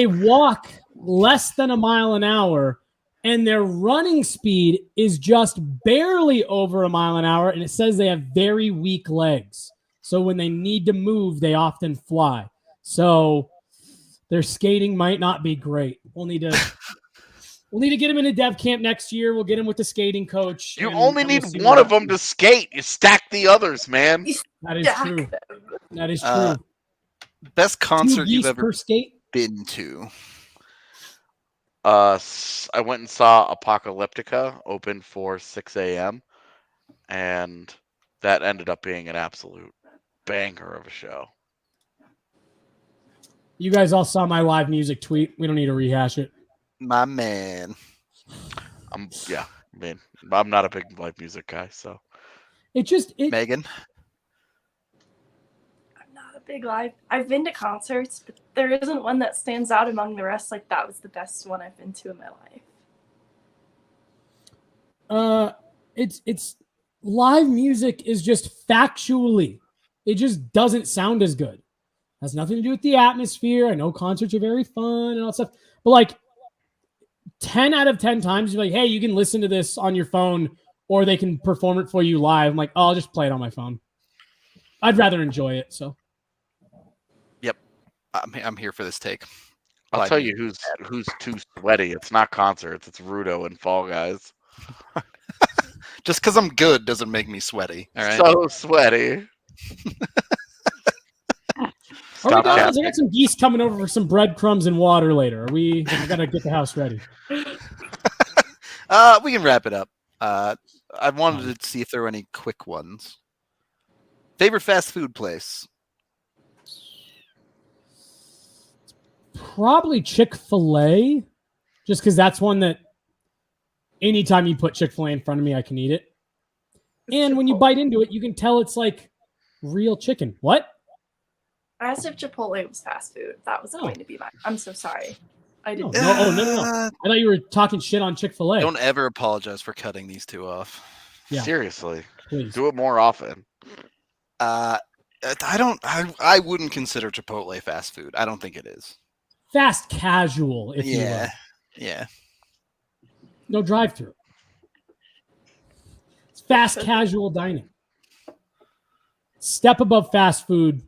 walk less than a mile an hour, and their running speed is just barely over a mile an hour, and it says they have very weak legs. So when they need to move, they often fly. So their skating might not be great. We'll need to get him in a dev camp next year. We'll get him with the skating coach. You only need one of them to skate. You stack the others, man. That is true. That is true. Best concert 2 you've geese ever per skate? been to? I went and saw Apocalyptica open for 6 a.m. and that ended up being an absolute banger of a show. You guys all saw my live music tweet. We don't need to rehash it. My man. I'm not a big live music guy, so Megan. I'm not a big live. I've been to concerts, but there isn't one that stands out among the rest. Like that was the best one I've been to in my life. It's live music is just factually, it just doesn't sound as good. Has nothing to do with the atmosphere. I know concerts are very fun and all that stuff, but like 10 out of 10 times you're like, hey, you can listen to this on your phone or they can perform it for you live. I'm like, oh, I'll just play it on my phone. I'd rather enjoy it. So Yep. I'm here for this take. I'll tell you who's too sweaty. It's not concerts. It's Rudo and Fall Guys. Just because I'm good doesn't make me sweaty. All right. So sweaty. All right, guys, I got some geese coming over for some breadcrumbs and water later. We gotta get the house ready. We can wrap it up. I wanted to see if there were any quick ones. Favorite fast food place? Probably Chick-fil-A, just because that's one that anytime you put Chick-fil-A in front of me, I can eat it. And when you bite into it, you can tell it's like real chicken. What? I asked if Chipotle was fast food. That was going to be mine. I'm so sorry. I didn't. No. I thought you were talking shit on Chick-fil-A. Don't ever apologize for cutting these two off. Yeah. Seriously. Please. Do it more often. I wouldn't consider Chipotle fast food. I don't think it is. Fast casual, if you will. Yeah. No drive-through. It's fast casual dining. Step above fast food,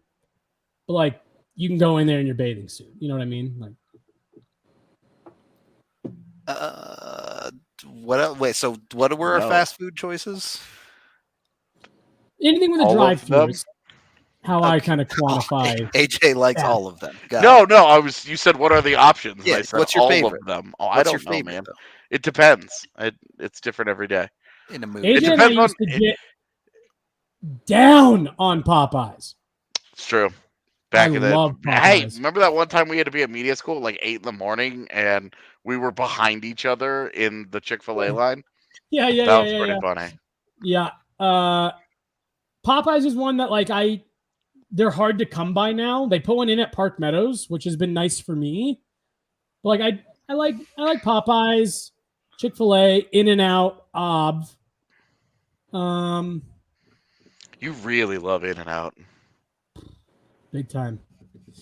but like you can go in there in your bathing suit. You know what I mean? Like, what else? Wait, so what were our fast food choices? anything with a All of drive-through them? is how I kind of quantify. AJ likes Yeah. all of them. Got No, it. no. You said what are the options? Yeah, I said what's your all favorite? of them. Oh, I What's don't your know, favorite, man. though? It depends. It's different every day. In a movie. AJ and I depends on- used to get down on Popeyes. It's true. Back I in the love hey, Popeyes. remember that one time we had to be at media school at like 8 in the morning and we were behind each other in the Chick-fil-A line? Yeah, That was pretty funny. Yeah. Popeyes is one that like they're hard to come by now. They put one in at Park Meadows, which has been nice for me. But like I like Popeyes, Chick-fil-A, In-N-Out, Ob. You really love In-N-Out. Big time.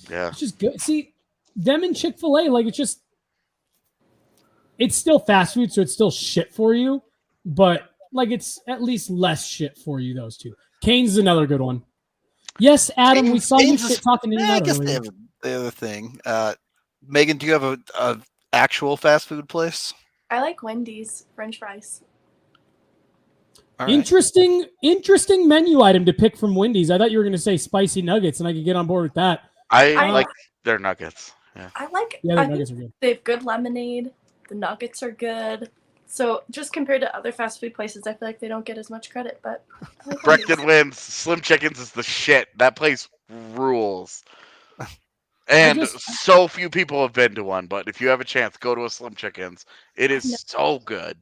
Yeah. It's just good. See, them and Chick-fil-A, like it's still fast food, so it's still shit for you, but like it's at least less shit for you, those two. Cane's is another good one. Yes, Adam, we saw you Cane's is- shit talking in and I out guess they earlier. have the other thing. Megan, do you have a actual fast food place? I like Wendy's French fries. All right. Interesting menu item to pick from Wendy's. I thought you were going to say spicy nuggets, and I could get on board with that. I like- like their nuggets. Yeah. I like. Yeah, I the nuggets think are good. they have good lemonade. The nuggets are good. So just compared to other fast food places, I feel like they don't get as much credit. But I like Wendy's. Brecton wins. Slim Chickens is the shit. That place rules. And so few people have been to one, but if you have a chance, go to a Slim Chickens. It is so good.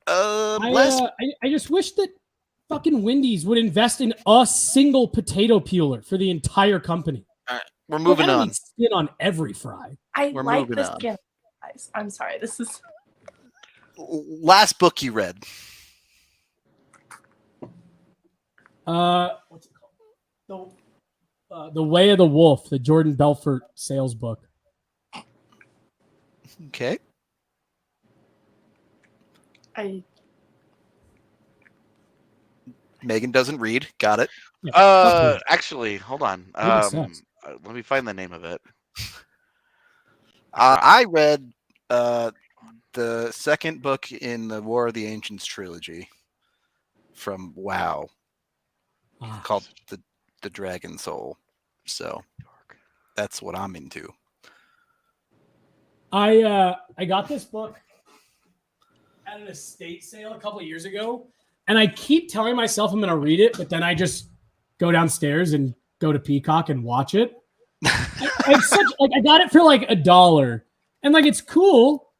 I just wish that fucking Wendy's would invest in a single potato peeler for the entire company. We're moving on. Skin on every fry. We're like this skin. Guys, I'm sorry. This is last book you read. What's it called? The Way of the Wolf, the Jordan Belfort sales book. Okay. Megan doesn't read. Got it. Yeah, actually, hold on. Let me find the name of it. I read the second book in the War of the Ancients trilogy from WoW, called the Dragon Soul. So that's what I'm into. I got this book at an estate sale a couple of years ago, and I keep telling myself I'm going to read it, but then I just go downstairs and go to Peacock and watch it. I got it for like $1, and like it's cool.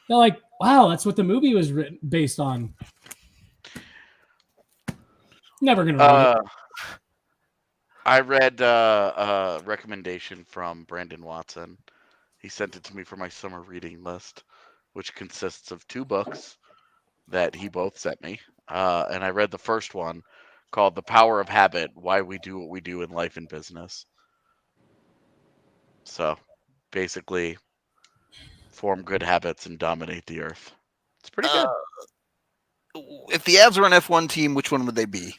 They're like, wow, that's what the movie was based on. Never gonna read it. I read a recommendation from Brandon Watson. He sent it to me for my summer reading list, which consists of 2 books that he both sent me. And I read the first one called The Power of Habit, Why We Do What We Do in Life and Business. So basically, form good habits and dominate the earth. It's pretty good. If the Avs were an F1 team, which one would they be?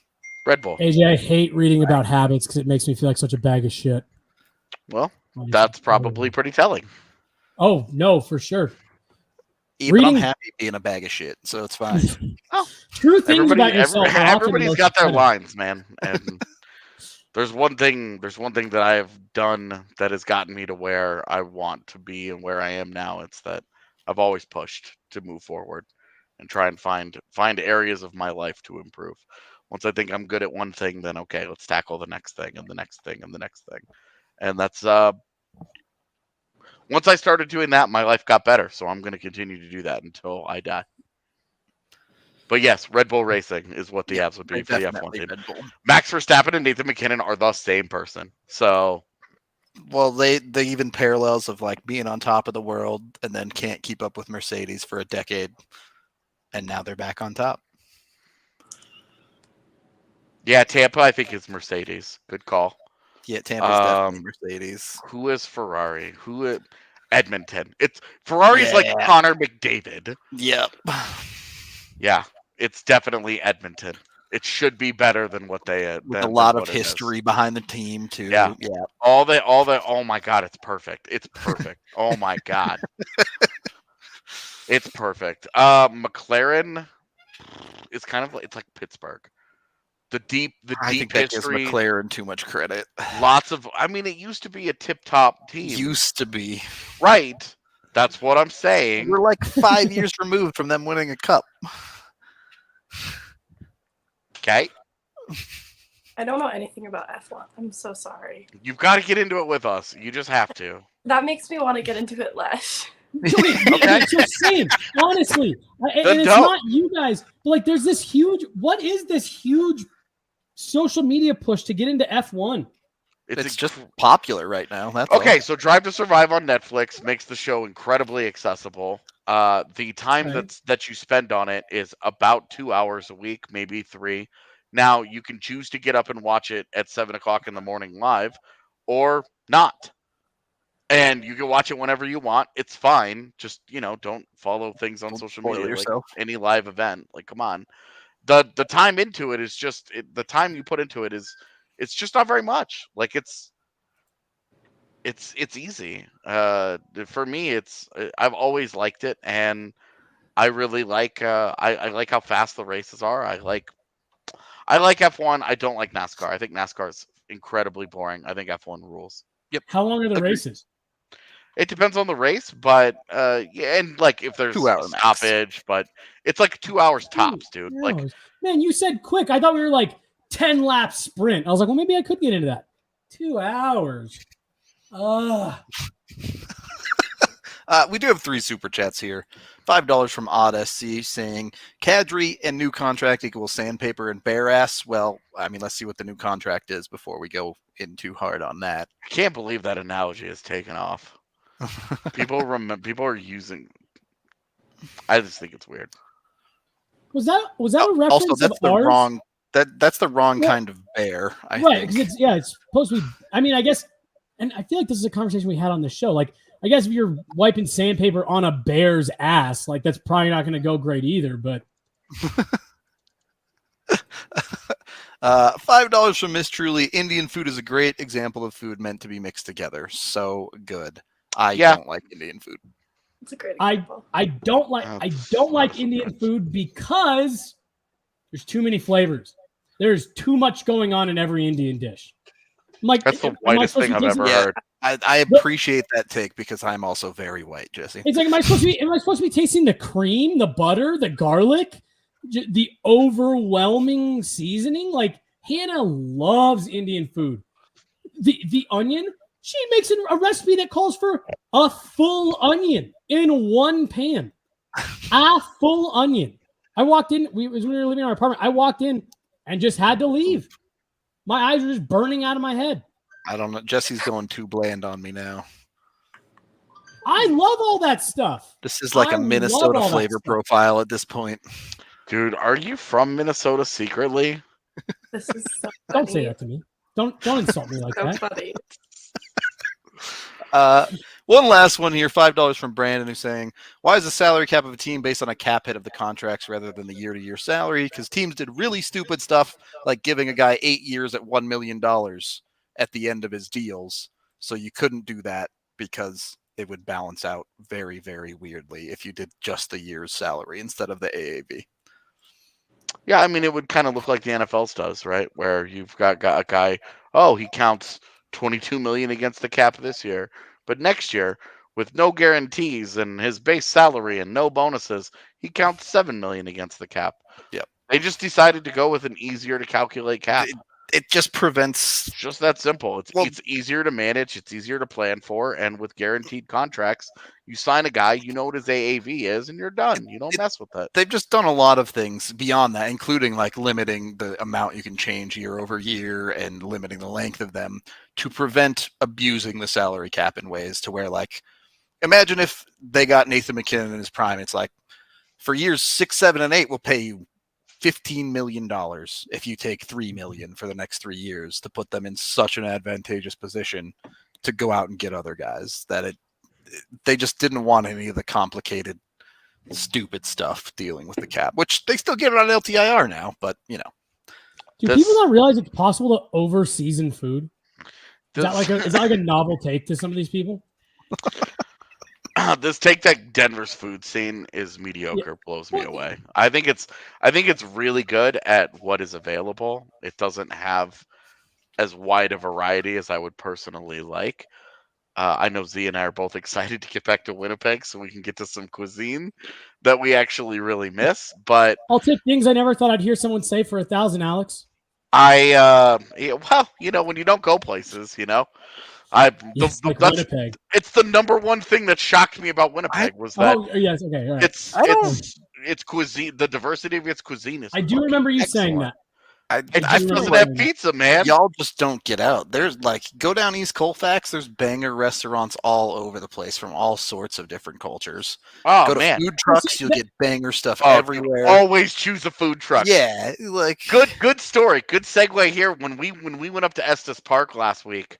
Red Bull. AJ, I hate reading about habits because it makes me feel like such a bag of shit. Well, that's probably pretty telling. Oh, no, for sure. Even I'm happy being a bag of shit, so it's fine. True things about yourself. Everybody's got their lines, man. And there's one thing that I have done that has gotten me to where I want to be and where I am now. It's that I've always pushed to move forward and try and find areas of my life to improve. Once I think I'm good at one thing, then okay, let's tackle the next thing and the next thing and the next thing. And that's once I started doing that, my life got better. So I'm going to continue to do that until I die. But yes, Red Bull Racing is what the Avs would be for the F1 team. Max Verstappen and Nathan McKinnon are the same person. So, well, they even parallels of like being on top of the world and then can't keep up with Mercedes for a decade, and now they're back on top. Yeah, Tampa, I think, is Mercedes. Good call. Yeah, Tampa's definitely Mercedes. Who is Ferrari? Edmonton? It's Ferrari's like Connor McDavid. Yep. Yeah, it's definitely Edmonton. It should be better than what they with a lot of history behind the team too. Yeah. All the. Oh my God, it's perfect. It's perfect. Oh my God, it's perfect. McLaren is kind of it's like Pittsburgh. The deep I think that history. Gives McLaren too much credit. Lots of. I mean, it used to be a tip-top team. Used to be. Right. That's what I'm saying. We're like 5 years removed from them winning a cup. Okay. I don't know anything about F1. I'm so sorry. You've got to get into it with us. You just have to. That makes me want to get into it less. Okay. Just saying, honestly. And it's not you guys, but like there's this huge, what is this huge social media push to get into F1? It's just popular right now. That's okay. all. So Drive to Survive on Netflix makes the show incredibly accessible. The time that you spend on it is about 2 hours a week, maybe 3. Now you can choose to get up and watch it at 7:00 in the morning live, or not. And you can watch it whenever you want. It's fine. Just don't follow things on social media yourself. Like any live event. Like, come on. The time into it is just the time you put into it is. It's just not very much. Like it's easy. For me, I've always liked it, and I really like. I like how fast the races are. I like F1. I don't like NASCAR. I think NASCAR is incredibly boring. I think F1 rules. Yep. How long are the races? It depends on the race, but yeah, and like if there's a stoppage, but it's like 2 hours tops, dude. Like, man, you said quick. I thought we were like 10 lap sprint. I was like, well, maybe I could get into that. 2 hours. We do have 3 super chats here. $5 from Odd SC saying Kadri and new contract equals sandpaper and bare ass. Well, I mean, let's see what the new contract is before we go in too hard on that. I can't believe that analogy has taken off. People are using. I just think it's weird. Was that a reference Also, that's of the ours? wrong that's the wrong kind of bear. I right, think. because it's supposed to be. I mean, I guess, and I feel like this is a conversation we had on the show. Like, I guess if you're wiping sandpaper on a bear's ass, like that's probably not going to go great either. But $5 from Miss Truly. Indian food is a great example of food meant to be mixed together. So good. I don't like Indian food. It's a great example. I don't like Indian food because there's too many flavors. There's too much going on in every Indian dish. I'm like, that's the whitest thing I've ever heard. I appreciate that take because I'm also very white, Jesse. It's like, am I supposed to be tasting the cream, the butter, the garlic, the overwhelming seasoning? Like, Hannah loves Indian food. The onion, she makes a recipe that calls for a full onion in one pan. A full onion. I walked in, when we were living in our apartment, I walked in and just had to leave. My eyes were just burning out of my head. I don't know. Jesse's going too bland on me now. I love all that stuff. This is like a Minnesota flavor profile at this point. Dude, are you from Minnesota secretly? This is so funny. Don't say that to me. Don't insult me like So that. funny. One last one here, $5 from Brandon, who's saying, why is the salary cap of a team based on a cap hit of the contracts rather than the year-to-year salary? Because teams did really stupid stuff like giving a guy 8 years at $1 million at the end of his deals. So you couldn't do that because it would balance out very, very weirdly if you did just the year's salary instead of the AAV. Yeah, I mean, it would kind of look like the NFL does, right? Where you've got a guy, he counts $22 million against the cap this year, but next year, with no guarantees and his base salary and no bonuses, he counts $7 million against the cap. Yep. They just decided to go with an easier to calculate cap. It just prevents. It's just that simple. It's easier to manage. It's easier to plan for. And with guaranteed contracts, you sign a guy, you know what his AAV is, and you're done. You don't mess with it. They've just done a lot of things beyond that, including like limiting the amount you can change year over year and limiting the length of them to prevent abusing the salary cap in ways to where, like, imagine if they got Nathan McKinnon in his prime. It's like, for years 6, 7, and 8, we'll pay you $15 million if you take $3 million for the next 3 years to put them in such an advantageous position to go out and get other guys that they just didn't want any of the complicated, stupid stuff dealing with the cap, which they still get it on LTIR now, but you know. Do people not realize it's possible to over-season food? Is that like a novel take to some of these people? This take that Denver's food scene is mediocre, blows me away. I think it's really good at what is available. It doesn't have as wide a variety as I would personally like. I know Z and I are both excited to get back to Winnipeg so we can get to some cuisine that we actually really miss. But I'll take things I never thought I'd hear someone say for $1,000, Alex. When you don't go places, Winnipeg. It's the number one thing that shocked me about Winnipeg was that. Oh yes, okay, all right. It's cuisine. The diversity of its cuisine is. I do remember you excellent. saying that. I doesn't have pizza, man. Y'all just don't get out. There's go down East Colfax. There's banger restaurants all over the place from all sorts of different cultures. Oh, go to man. food trucks, you'll get banger stuff everywhere. Always choose a food truck. Yeah, like good story. Good segue here. When we went up to Estes Park last week,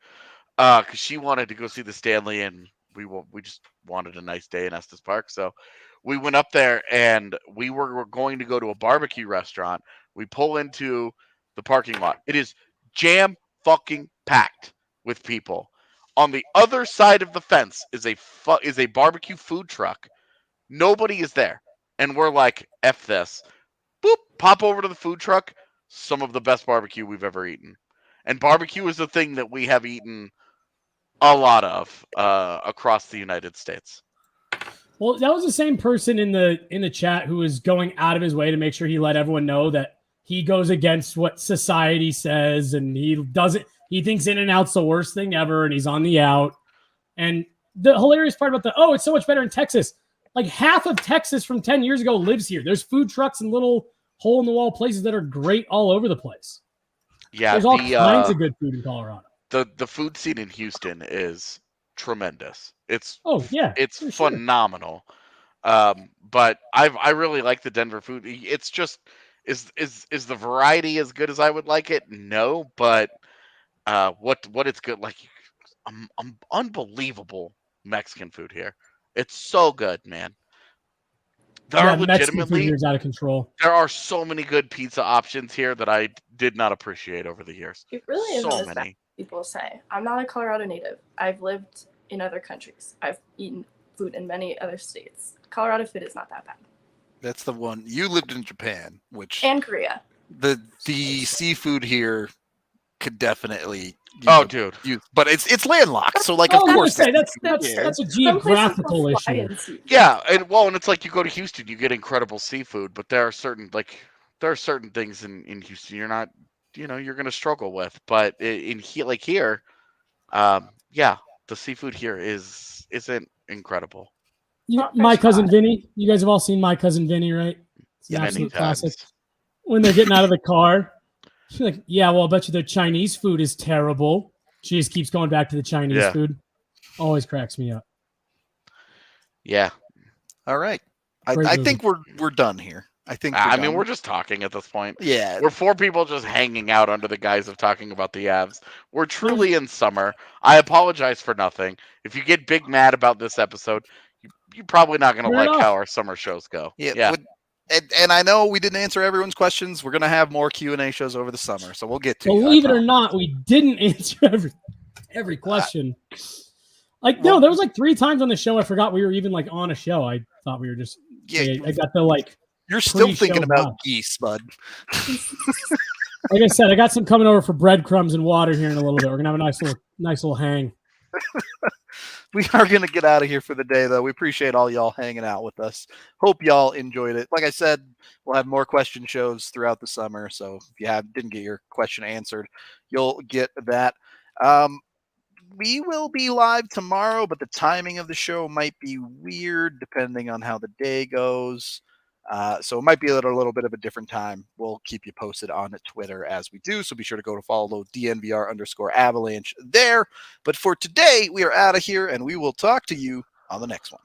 because she wanted to go see the Stanley, and we just wanted a nice day in Estes Park, so we went up there, and we were going to go to a barbecue restaurant. We pull into the parking lot. It is jam fucking packed with people. On the other side of the fence is a barbecue food truck. Nobody is there. And we're like, F this. Boop, pop over to the food truck. Some of the best barbecue we've ever eaten. And barbecue is a thing that we have eaten a lot of across the United States. Well, that was the same person in the chat who was going out of his way to make sure he let everyone know that he goes against what society says, and he thinks In-N-Out's the worst thing ever, and he's on the out. And the hilarious part about it's so much better in Texas. Like half of Texas from 10 years ago lives here. There's food trucks and little hole-in-the-wall places that are great all over the place. Yeah, There's all kinds of good food in Colorado. The food scene in Houston is tremendous. It's for phenomenal. But I really like the Denver food. It's just is the variety as good as I would like it? No, but what it's good like unbelievable Mexican food here. It's so good, man. Mexican food here is out of control. There are so many good pizza options here that I did not appreciate over the years. It really isn't So as bad many. as people say. I'm not a Colorado native. I've lived in other countries. I've eaten food in many other states. Colorado food is not that bad. That's the one. You lived in Japan, and Korea. The seafood here could definitely dude. but it's landlocked, so like of course that's a geographical issue. Yeah, and it's like you go to Houston, you get incredible seafood, but there are certain things in Houston you're not you're gonna struggle with. But here, the seafood here isn't incredible. My Cousin Vinny. You guys have all seen My Cousin Vinny, right? It's an absolute classic. When they're getting out of the car, she's like, "Yeah, well, I bet you their Chinese food is terrible." She just keeps going back to the Chinese food. Always cracks me up. Yeah. All right. I think we're done here. I think. We're just talking at this point. Yeah. We're four people just hanging out under the guise of talking about the Avs. We're truly in summer. I apologize for nothing. If you get big mad about this episode, you're probably not going to like how our summer shows go. Yeah. And I know we didn't answer everyone's questions. We're going to have more Q&A shows over the summer, so we'll get to Believe it or not, we didn't answer every question. There was like 3 times on the show I forgot we were even like on a show. I thought we were just I got the like you're still thinking about geese, bud. Like I said, I got some coming over for breadcrumbs and water here in a little bit. We're going to have a nice little hang. We are going to get out of here for the day, though. We appreciate all y'all hanging out with us. Hope y'all enjoyed it. Like I said, we'll have more question shows throughout the summer. So if you didn't get your question answered, you'll get that. We will be live tomorrow, but the timing of the show might be weird depending on how the day goes. So it might be at a little bit of a different time. We'll keep you posted on Twitter as we do. So be sure to go to follow DNVR_Avalanche there. But for today, we are out of here and we will talk to you on the next one.